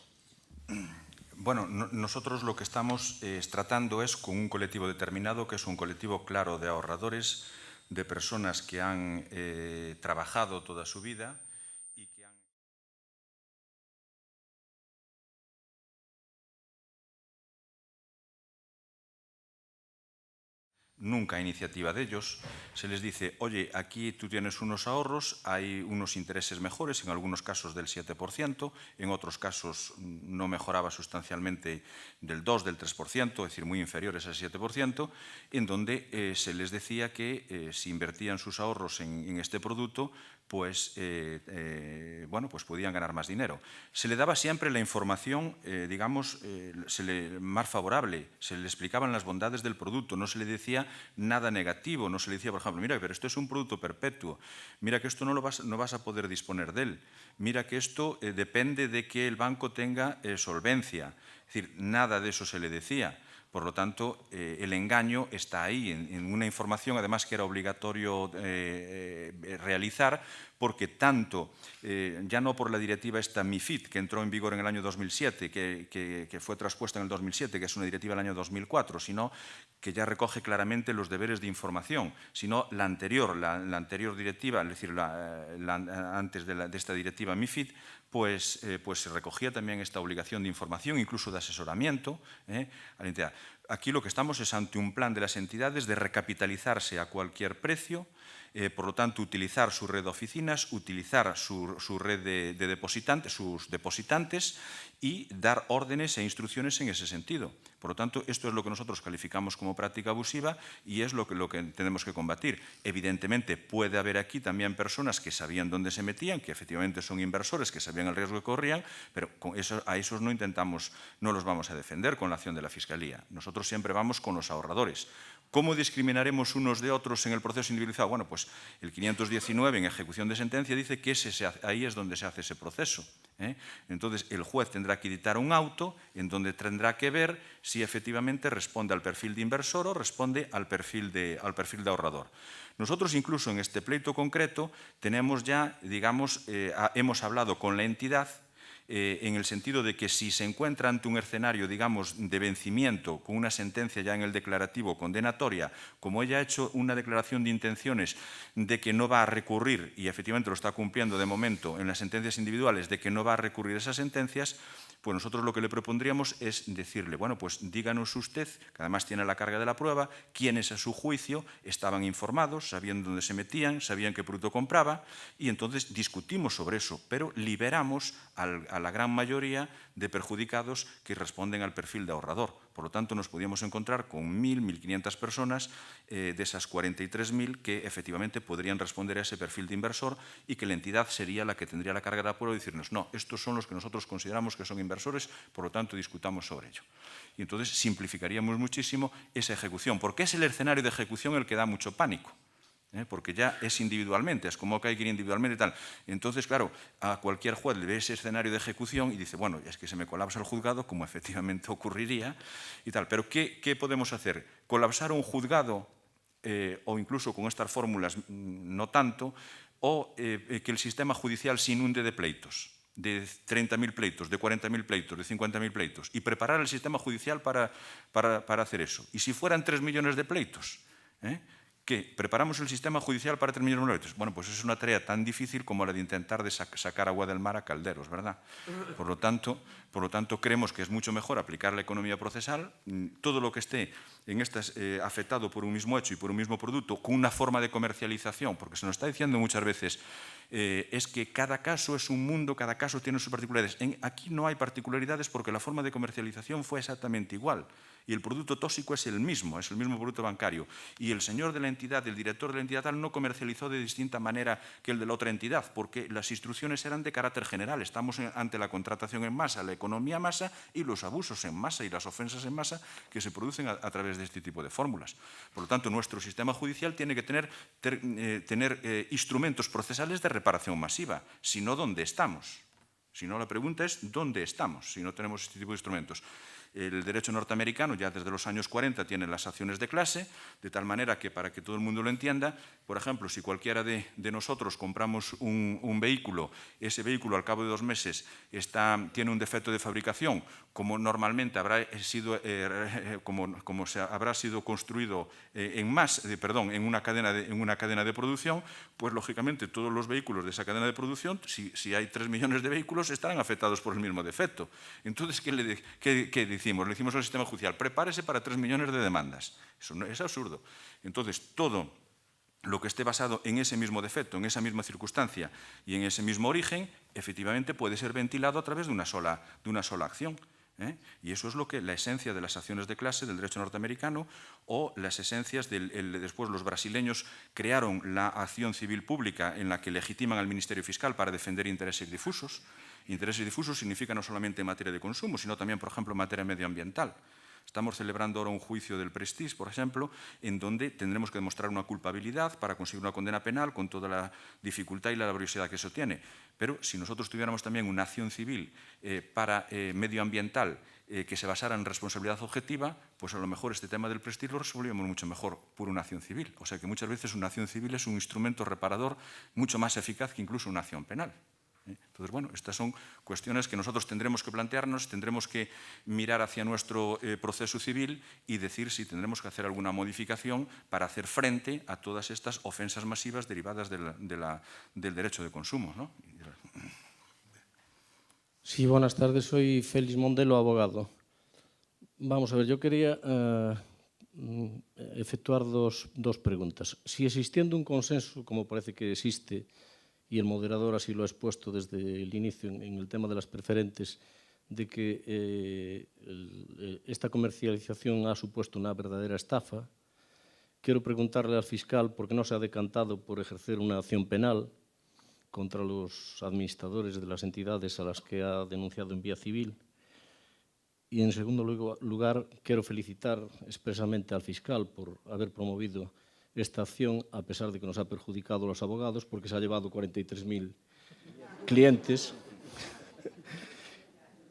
Bueno, nosotros lo que estamos tratando es con un colectivo determinado, que es un colectivo claro de ahorradores, de personas que han trabajado toda su vida y que han... Nunca a iniciativa de ellos, se les dice, oye, aquí tú tienes unos ahorros, hay unos intereses mejores, en algunos casos del 7%, en otros casos no mejoraba sustancialmente del 2, del 3%, es decir, muy inferiores al 7%, en donde se les decía que si invertían sus ahorros en este producto, pues, bueno, pues podían ganar más dinero. Se le daba siempre la información, digamos, más favorable, se le explicaban las bondades del producto, no se le decía nada negativo, no se le decía, por ejemplo, mira, pero esto es un producto perpetuo, mira que esto no vas a poder disponer de él, mira que esto depende de que el banco tenga solvencia, es decir, nada de eso se le decía. Por lo tanto, el engaño está ahí, en una información, además que era obligatorio realizar, porque tanto, ya no por la directiva esta MiFID, que entró en vigor en el año 2007, que fue traspuesta en el 2007, que es una directiva del año 2004, sino que ya recoge claramente los deberes de información, sino la anterior directiva, es decir, antes de esta directiva MiFID, pues se recogía también esta obligación de información, incluso de asesoramiento a la entidad. Aquí lo que estamos es ante un plan de las entidades de recapitalizarse a cualquier precio, por lo tanto, utilizar su red de oficinas, utilizar su red de depositantes, sus depositantes y dar órdenes e instrucciones en ese sentido. Por lo tanto, esto es lo que nosotros calificamos como práctica abusiva y es lo que tenemos que combatir. Evidentemente, puede haber aquí también personas que sabían dónde se metían, que efectivamente son inversores, que sabían el riesgo que corrían, pero a esos no los vamos a defender con la acción de la Fiscalía. Nosotros siempre vamos con los ahorradores. ¿Cómo discriminaremos unos de otros en el proceso individualizado? Bueno, pues el 519 en ejecución de sentencia dice que ahí es donde se hace ese proceso. Entonces, el juez tendrá que dictar un auto en donde tendrá que ver si efectivamente responde al perfil de inversor o responde al perfil de ahorrador. Nosotros incluso en este pleito concreto tenemos ya, digamos, hemos hablado con la entidad en el sentido de que si se encuentra ante un escenario, digamos, de vencimiento, con una sentencia ya en el declarativo condenatoria, como ella ha hecho una declaración de intenciones de que no va a recurrir, y efectivamente lo está cumpliendo de momento en las sentencias individuales, de que no va a recurrir esas sentencias, pues nosotros lo que le propondríamos es decirle, bueno, pues díganos usted, que además tiene la carga de la prueba, quiénes a su juicio estaban informados, sabían dónde se metían, sabían qué producto compraba, y entonces discutimos sobre eso, pero liberamos a la gran mayoría de perjudicados que responden al perfil de ahorrador. Por lo tanto, nos podíamos encontrar con 1.000, 1.500 personas de esas 43.000 que efectivamente podrían responder a ese perfil de inversor y que la entidad sería la que tendría la carga de la prueba y decirnos, no, estos son los que nosotros consideramos que son inversores, por lo tanto, discutamos sobre ello. Y entonces simplificaríamos muchísimo esa ejecución, porque es el escenario de ejecución el que da mucho pánico. Porque ya es individualmente, es como que hay que ir individualmente y tal. Entonces, claro, a cualquier juez le ve ese escenario de ejecución y dice, bueno, es que se me colapsa el juzgado, como efectivamente ocurriría y tal. Pero ¿qué podemos hacer? ¿Colapsar un juzgado o incluso con estas fórmulas no tanto? ¿O que el sistema judicial se inunde de pleitos? De 30.000 pleitos, de 40.000 pleitos, de 50.000 pleitos, y preparar el sistema judicial para hacer eso. ¿Y si fueran 3 millones de pleitos? ¿Qué? ¿Preparamos el sistema judicial para 3 millones de pleitos? Bueno, pues es una tarea tan difícil como la de intentar sacar agua del mar a calderos, ¿verdad? Por lo tanto, creemos que es mucho mejor aplicar la economía procesal, todo lo que esté afectado por un mismo hecho y por un mismo producto, con una forma de comercialización, porque se nos está diciendo muchas veces es que cada caso es un mundo, cada caso tiene sus particularidades. Aquí no hay particularidades porque la forma de comercialización fue exactamente igual y el producto tóxico es el mismo producto bancario. Y el señor de la entidad, el director de la entidad tal, no comercializó de distinta manera que el de la otra entidad, porque las instrucciones eran de carácter general. Estamos ante la contratación en masa, la economía masa y los abusos en masa y las ofensas en masa que se producen a través de este tipo de fórmulas. Por lo tanto, nuestro sistema judicial tiene que tener instrumentos procesales de reparación masiva, si no, ¿dónde estamos? sino la pregunta es ¿dónde estamos si no tenemos este tipo de instrumentos? El derecho norteamericano ya desde los años 40 tiene las acciones de clase, de tal manera que, para que todo el mundo lo entienda, por ejemplo, si cualquiera de nosotros compramos un vehículo, ese vehículo al cabo de 2 meses tiene un defecto de fabricación, como normalmente habrá sido, habrá sido construido en una cadena de producción, pues lógicamente todos los vehículos de esa cadena de producción, si hay 3 millones de vehículos, estarán afectados por el mismo defecto. Entonces, ¿qué decimos? Le decimos al sistema judicial, prepárese para 3 millones de demandas. Eso no, es absurdo. Entonces, todo lo que esté basado en ese mismo defecto, en esa misma circunstancia y en ese mismo origen, efectivamente puede ser ventilado a través de una sola acción. Y eso es la esencia de las acciones de clase del derecho norteamericano, o las esencias después los brasileños crearon la acción civil pública en la que legitiman al Ministerio Fiscal para defender intereses difusos. Intereses difusos significa no solamente en materia de consumo, sino también, por ejemplo, en materia medioambiental. Estamos celebrando ahora un juicio del Prestige, por ejemplo, en donde tendremos que demostrar una culpabilidad para conseguir una condena penal con toda la dificultad y la laboriosidad que eso tiene. Pero si nosotros tuviéramos también una acción civil medioambiental que se basara en responsabilidad objetiva, pues a lo mejor este tema del Prestige lo resolveríamos mucho mejor por una acción civil. O sea que muchas veces una acción civil es un instrumento reparador mucho más eficaz que incluso una acción penal. Entonces, bueno, estas son cuestiones que nosotros tendremos que plantearnos, tendremos que mirar hacia nuestro proceso civil y decir si tendremos que hacer alguna modificación para hacer frente a todas estas ofensas masivas derivadas del derecho de consumo, ¿no? Sí, buenas tardes, soy Félix Mondelo, abogado. Vamos a ver, yo quería efectuar dos preguntas. Si existiendo un consenso, como parece que existe, y el moderador así lo ha expuesto desde el inicio en el tema de las preferentes, de que esta comercialización ha supuesto una verdadera estafa, quiero preguntarle al fiscal por qué no se ha decantado por ejercer una acción penal contra los administradores de las entidades a las que ha denunciado en vía civil. Y en segundo lugar, quiero felicitar expresamente al fiscal por haber promovido esta acción, a pesar de que nos ha perjudicado a los abogados, porque se ha llevado 43.000 clientes.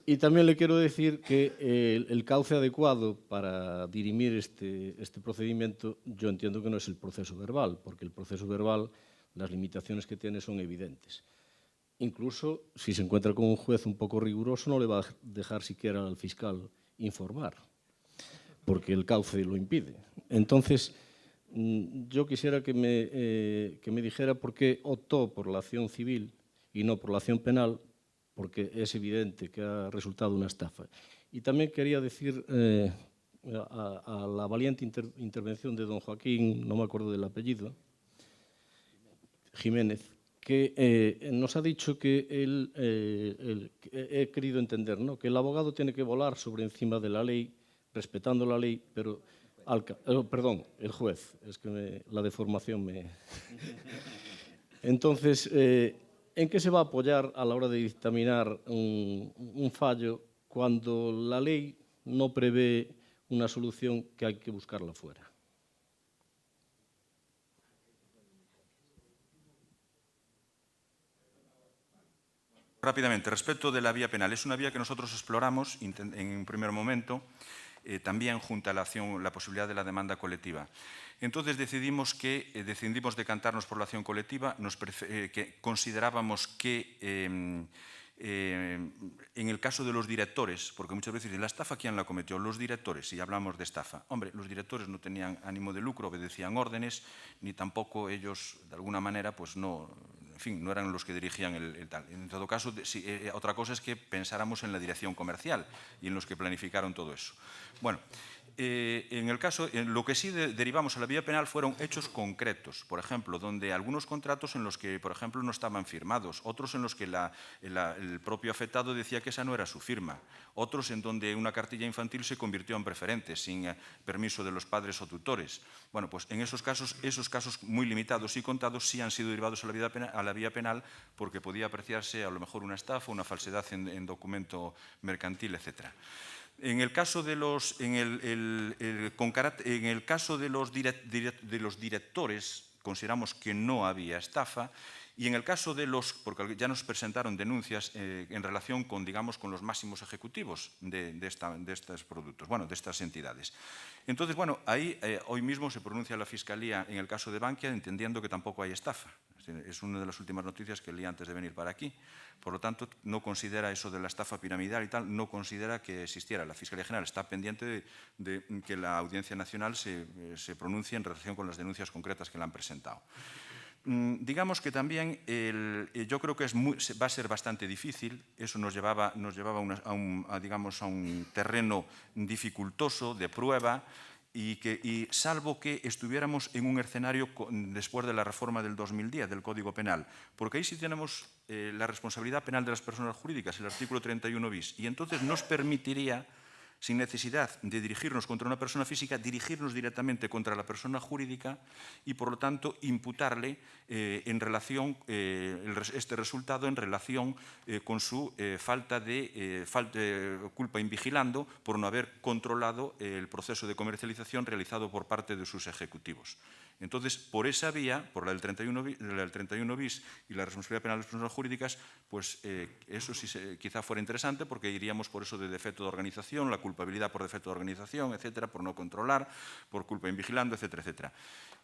Y también le quiero decir que el cauce adecuado para dirimir este procedimiento, yo entiendo que no es el proceso verbal, porque el proceso verbal, las limitaciones que tiene son evidentes. Incluso, si se encuentra con un juez un poco riguroso, no le va a dejar siquiera al fiscal informar, porque el cauce lo impide. Entonces, yo quisiera que me dijera por qué optó por la acción civil y no por la acción penal, porque es evidente que ha resultado una estafa. Y también quería decir a la valiente intervención de don Joaquín, no me acuerdo del apellido, Jiménez, que nos ha dicho que he querido entender, ¿no?, que el abogado tiene que volar sobre encima de la ley, respetando la ley, pero... perdón, el juez, es que la deformación me... Entonces, ¿en qué se va a apoyar a la hora de dictaminar un fallo cuando la ley no prevé una solución que hay que buscarla fuera? Rápidamente, respecto de la vía penal, es una vía que nosotros exploramos en un primer momento, también junto a la posibilidad de la demanda colectiva. Entonces decidimos decantarnos por la acción colectiva, que considerábamos que en el caso de los directores, porque muchas veces dicen, ¿la estafa quién la cometió? Los directores, y hablamos de estafa. Hombre, los directores no tenían ánimo de lucro, obedecían órdenes, ni tampoco ellos, de alguna manera, pues no... En fin, no eran los que dirigían el tal. En todo caso, otra cosa es que pensáramos en la dirección comercial y en los que planificaron todo eso. Bueno, en lo que sí derivamos a la vía penal fueron hechos concretos. Por ejemplo, donde algunos contratos en los que, por ejemplo, no estaban firmados, otros en los que el propio afectado decía que esa no era su firma, otros en donde una cartilla infantil se convirtió en preferente sin permiso de los padres o tutores. Bueno, pues en esos casos muy limitados y contados sí han sido derivados a la vía penal porque podía apreciarse a lo mejor una estafa, una falsedad en documento mercantil, etcétera. En el caso de los directores, consideramos que no había estafa Y en el caso de porque ya nos presentaron denuncias en relación con, digamos, con los máximos ejecutivos de estos productos, bueno, de estas entidades. Entonces, bueno, ahí hoy mismo se pronuncia la Fiscalía en el caso de Bankia entendiendo que tampoco hay estafa. Es una de las últimas noticias que leí antes de venir para aquí. Por lo tanto, no considera eso de la estafa piramidal y tal, no considera que existiera. La Fiscalía General está pendiente de que la Audiencia Nacional se pronuncie en relación con las denuncias concretas que le han presentado. Digamos que también yo creo que va a ser bastante difícil, eso nos llevaba a un terreno dificultoso de prueba, y salvo que estuviéramos en un escenario después de la reforma del 2010 del Código Penal, porque ahí sí tenemos la responsabilidad penal de las personas jurídicas, el artículo 31 bis, y entonces nos permitiría, sin necesidad de dirigirnos contra una persona física, dirigirnos directamente contra la persona jurídica y, por lo tanto, imputarle este resultado en relación con su falta de culpa invigilando por no haber controlado el proceso de comercialización realizado por parte de sus ejecutivos. Entonces, por esa vía, por la del 31 bis y la responsabilidad penal de las personas jurídicas, pues eso sí quizá fuera interesante porque iríamos por eso de defecto de organización, la culpabilidad por defecto de organización, etcétera, por no controlar, por culpa invigilando, etcétera, etcétera.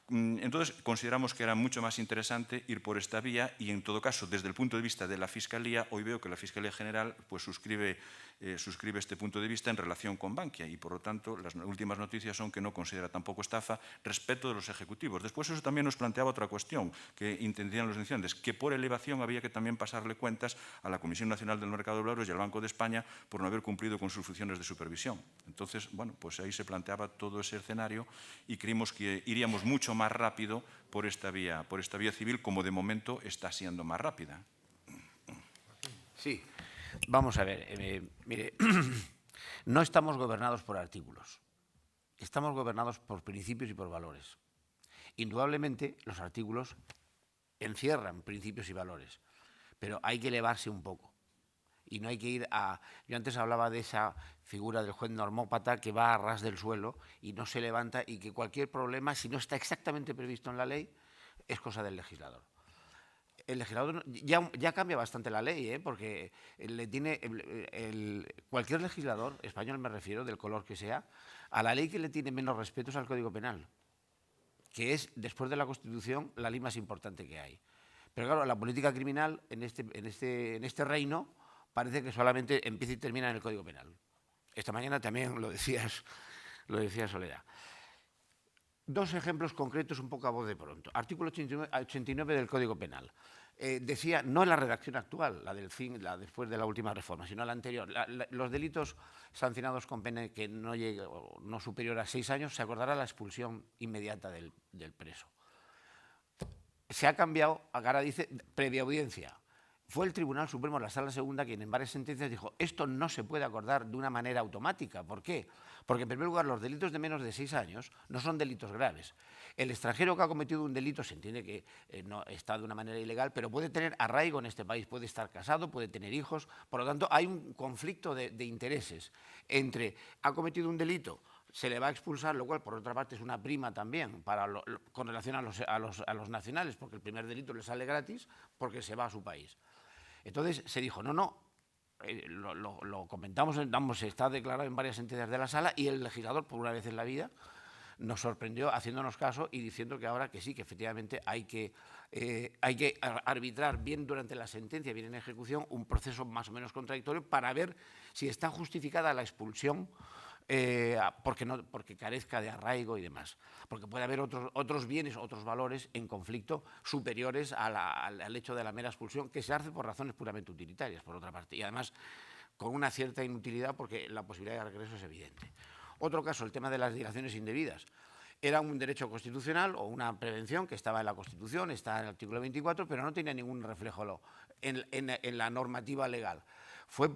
Entonces, consideramos que era mucho más interesante ir por esta vía y, en todo caso, desde el punto de vista de la Fiscalía, hoy veo que la Fiscalía General pues, suscribe este punto de vista en relación con Bankia y, por lo tanto, las últimas noticias son que no considera tampoco estafa respecto de los ejecutivos. Después, eso también nos planteaba otra cuestión que entendían los denunciantes, que por elevación había que también pasarle cuentas a la Comisión Nacional del Mercado de Valores y al Banco de España por no haber cumplido con sus funciones de supervisión. Entonces, bueno, pues ahí se planteaba todo ese escenario y creímos que iríamos mucho más rápido por esta vía civil, como de momento está siendo más rápida. Sí, vamos a ver, mire, no estamos gobernados por artículos, estamos gobernados por principios y por valores. Indudablemente los artículos encierran principios y valores, pero hay que elevarse un poco. Y no hay que ir a... Yo antes hablaba de esa figura del juez normópata que va a ras del suelo y no se levanta y que cualquier problema, si no está exactamente previsto en la ley, es cosa del legislador. El legislador ya cambia bastante la ley, porque cualquier legislador, español me refiero, del color que sea, a la ley que le tiene menos respeto es al Código Penal, que es, después de la Constitución, la ley más importante que hay. Pero claro, la política criminal en este reino parece que solamente empieza y termina en el Código Penal. Esta mañana también lo decía Soledad. Dos ejemplos concretos un poco a voz de pronto. Artículo 89 del Código Penal. Decía, no en la redacción actual, la después de la última reforma, sino la anterior. Los delitos sancionados con pena que no superior a 6 años, se acordará la expulsión inmediata del preso. Se ha cambiado, ahora dice, previa audiencia. Fue el Tribunal Supremo, la Sala Segunda, quien en varias sentencias dijo esto no se puede acordar de una manera automática. ¿Por qué? Porque, en primer lugar, los delitos de menos de 6 años no son delitos graves. El extranjero que ha cometido un delito se entiende que no está de una manera ilegal, pero puede tener arraigo en este país, puede estar casado, puede tener hijos. Por lo tanto, hay un conflicto de intereses entre ha cometido un delito, se le va a expulsar, lo cual, por otra parte, es una prima también con relación a los nacionales, porque el primer delito le sale gratis porque se va a su país. Entonces se dijo, no, lo comentamos, está declarado en varias sentencias de la Sala y el legislador, por una vez en la vida, nos sorprendió haciéndonos caso y diciendo que ahora que sí, que efectivamente hay que arbitrar bien durante la sentencia, bien en ejecución, un proceso más o menos contradictorio para ver si está justificada la expulsión porque carezca de arraigo y demás. Porque puede haber otros bienes, otros valores en conflicto superiores al hecho de la mera expulsión, que se hace por razones puramente utilitarias, por otra parte. Y además con una cierta inutilidad porque la posibilidad de regreso es evidente. Otro caso, el tema de las dilaciones indebidas. Era un derecho constitucional o una prevención que estaba en la Constitución, está en el artículo 24, pero no tenía ningún reflejo en la normativa legal. Fue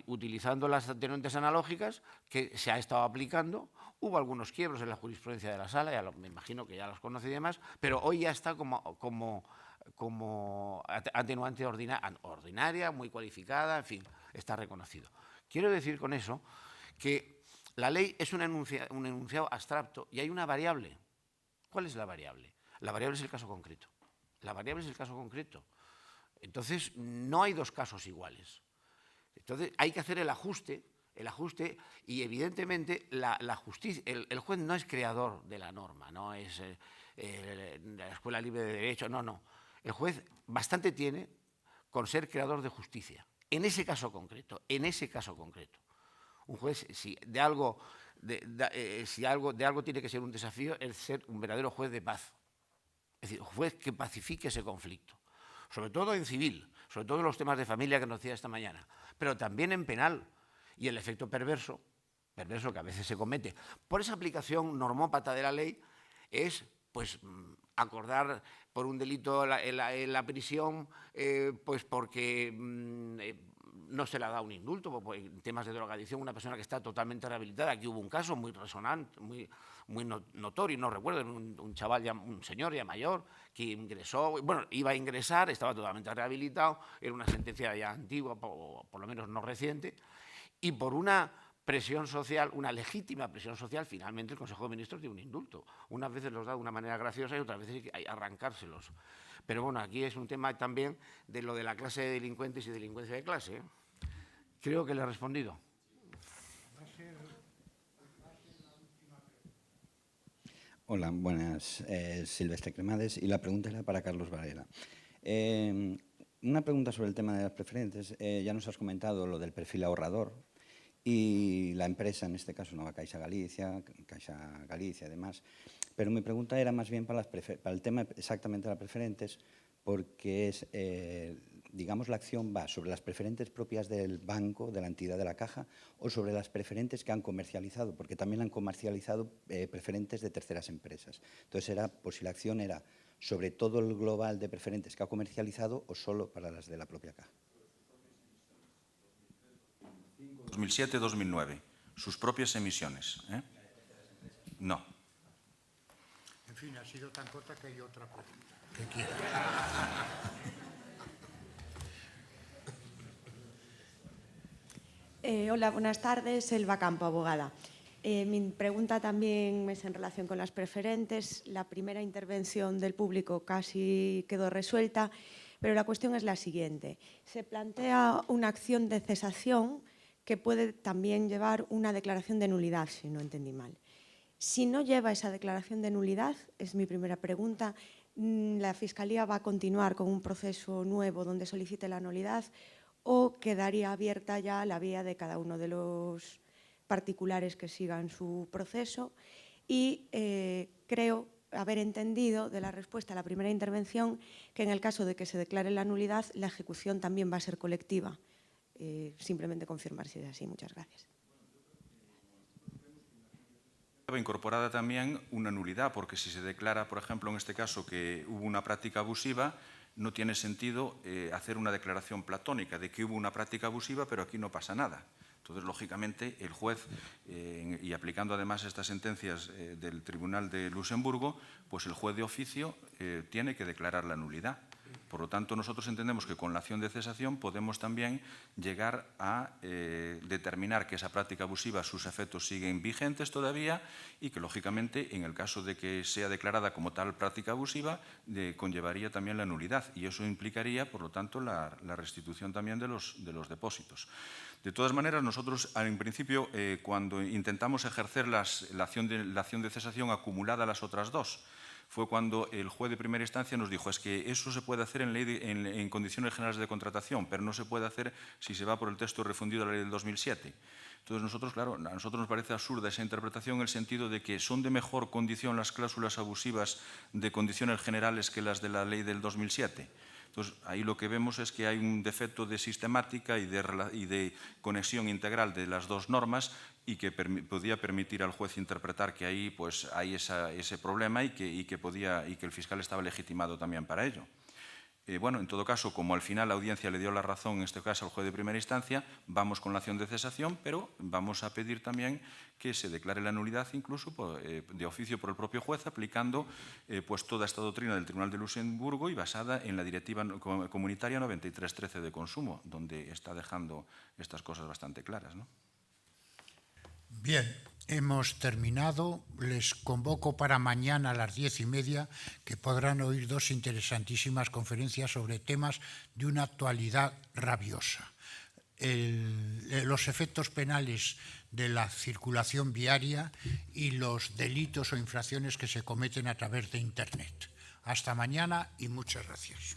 utilizando las atenuantes analógicas que se ha estado aplicando. Hubo algunos quiebros en la jurisprudencia de la Sala, me imagino que ya los conoce y demás, pero hoy ya está como atenuante ordinaria, muy cualificada, en fin, está reconocido. Quiero decir con eso que la ley es un enunciado abstracto y hay una variable. ¿Cuál es la variable? La variable es el caso concreto. La variable es el caso concreto. Entonces, no hay dos casos iguales. Entonces, hay que hacer el ajuste y, evidentemente, la justicia, el juez no es creador de la norma, no es la Escuela Libre de Derecho, no. El juez bastante tiene con ser creador de justicia, en ese caso concreto. Un juez, si de algo tiene que ser un desafío, es ser un verdadero juez de paz. Es decir, un juez que pacifique ese conflicto, sobre todo en civil, sobre todo en los temas de familia que nos decía esta mañana, pero también en penal. Y el efecto perverso que a veces se comete por esa aplicación normópata de la ley es, pues, acordar por un delito en la prisión, pues porque no se le ha dado un indulto, en temas de drogadicción, una persona que está totalmente rehabilitada. Aquí hubo un caso muy resonante, muy notorio, no recuerdo, un chaval, un señor ya mayor, que ingresó, bueno, iba a ingresar, estaba totalmente rehabilitado, era una sentencia ya antigua, por lo menos no reciente, y por una presión social, una legítima presión social, finalmente el Consejo de Ministros dio un indulto. Unas veces los da de una manera graciosa y otras veces hay que arrancárselos. Pero bueno, aquí es un tema también de lo de la clase de delincuentes y delincuencia de clase, ¿eh? Creo que le he respondido. Hola, buenas. Silvestre Cremades, y la pregunta era para Carlos Varela. Una pregunta sobre el tema de las preferentes. Ya nos has comentado lo del perfil ahorrador y la empresa, en este caso Nova Caixa Galicia y demás. Pero mi pregunta era más bien para el tema exactamente de las preferentes, porque es, digamos, la acción va sobre las preferentes propias del banco, de la entidad de la caja, o sobre las preferentes que han comercializado, porque también han comercializado preferentes de terceras empresas. Entonces, era, pues si la acción era sobre todo el global de preferentes que ha comercializado o solo para las de la propia caja. 2007-2009, sus propias emisiones. No. En fin, ha sido tan corta que hay otra pregunta que quiera. Hola, buenas tardes. Elba Campo, abogada. Mi pregunta también es en relación con las preferentes. La primera intervención del público casi quedó resuelta, pero la cuestión es la siguiente. Se plantea una acción de cesación que puede también llevar una declaración de nulidad, si no entendí mal. Si no lleva esa declaración de nulidad, es mi primera pregunta, ¿la Fiscalía va a continuar con un proceso nuevo donde solicite la nulidad o quedaría abierta ya la vía de cada uno de los particulares que sigan su proceso? Y creo haber entendido de la respuesta a la primera intervención que en el caso de que se declare la nulidad, la ejecución también va a ser colectiva. Simplemente confirmar si es así. Muchas gracias. Incorporada también una nulidad, porque si se declara, por ejemplo, en este caso, que hubo una práctica abusiva, no tiene sentido hacer una declaración platónica de que hubo una práctica abusiva, pero aquí no pasa nada. Entonces, lógicamente, el juez, y aplicando además estas sentencias del Tribunal de Luxemburgo, pues el juez de oficio tiene que declarar la nulidad. Por lo tanto, nosotros entendemos que con la acción de cesación podemos también llegar a determinar que esa práctica abusiva, sus efectos siguen vigentes todavía y que, lógicamente, en el caso de que sea declarada como tal práctica abusiva, conllevaría también la nulidad y eso implicaría, por lo tanto, la restitución también de los depósitos. De todas maneras, nosotros, en principio, cuando intentamos ejercer la acción de cesación acumulada a las otras dos, fue cuando el juez de primera instancia nos dijo es que eso se puede hacer en condiciones generales de contratación, pero no se puede hacer si se va por el texto refundido de la ley del 2007. Entonces, nosotros, claro, a nosotros nos parece absurda esa interpretación en el sentido de que son de mejor condición las cláusulas abusivas de condiciones generales que las de la ley del 2007. Entonces, ahí lo que vemos es que hay un defecto de sistemática y de conexión integral de las dos normas y que podía permitir al juez interpretar que ahí pues, hay ese problema y que el fiscal estaba legitimado también para ello. Bueno, en todo caso, como al final la audiencia le dio la razón, en este caso al juez de primera instancia, vamos con la acción de cesación, pero vamos a pedir también que se declare la nulidad incluso de oficio por el propio juez, aplicando pues toda esta doctrina del Tribunal de Luxemburgo y basada en la Directiva Comunitaria 9313 de consumo, donde está dejando estas cosas bastante claras, ¿no? Bien, Hemos terminado. Les convoco para mañana a las 10:30, que podrán oír dos interesantísimas conferencias sobre temas de una actualidad rabiosa. Los efectos penales de la circulación viaria y los delitos o infracciones que se cometen a través de Internet. Hasta mañana y muchas gracias.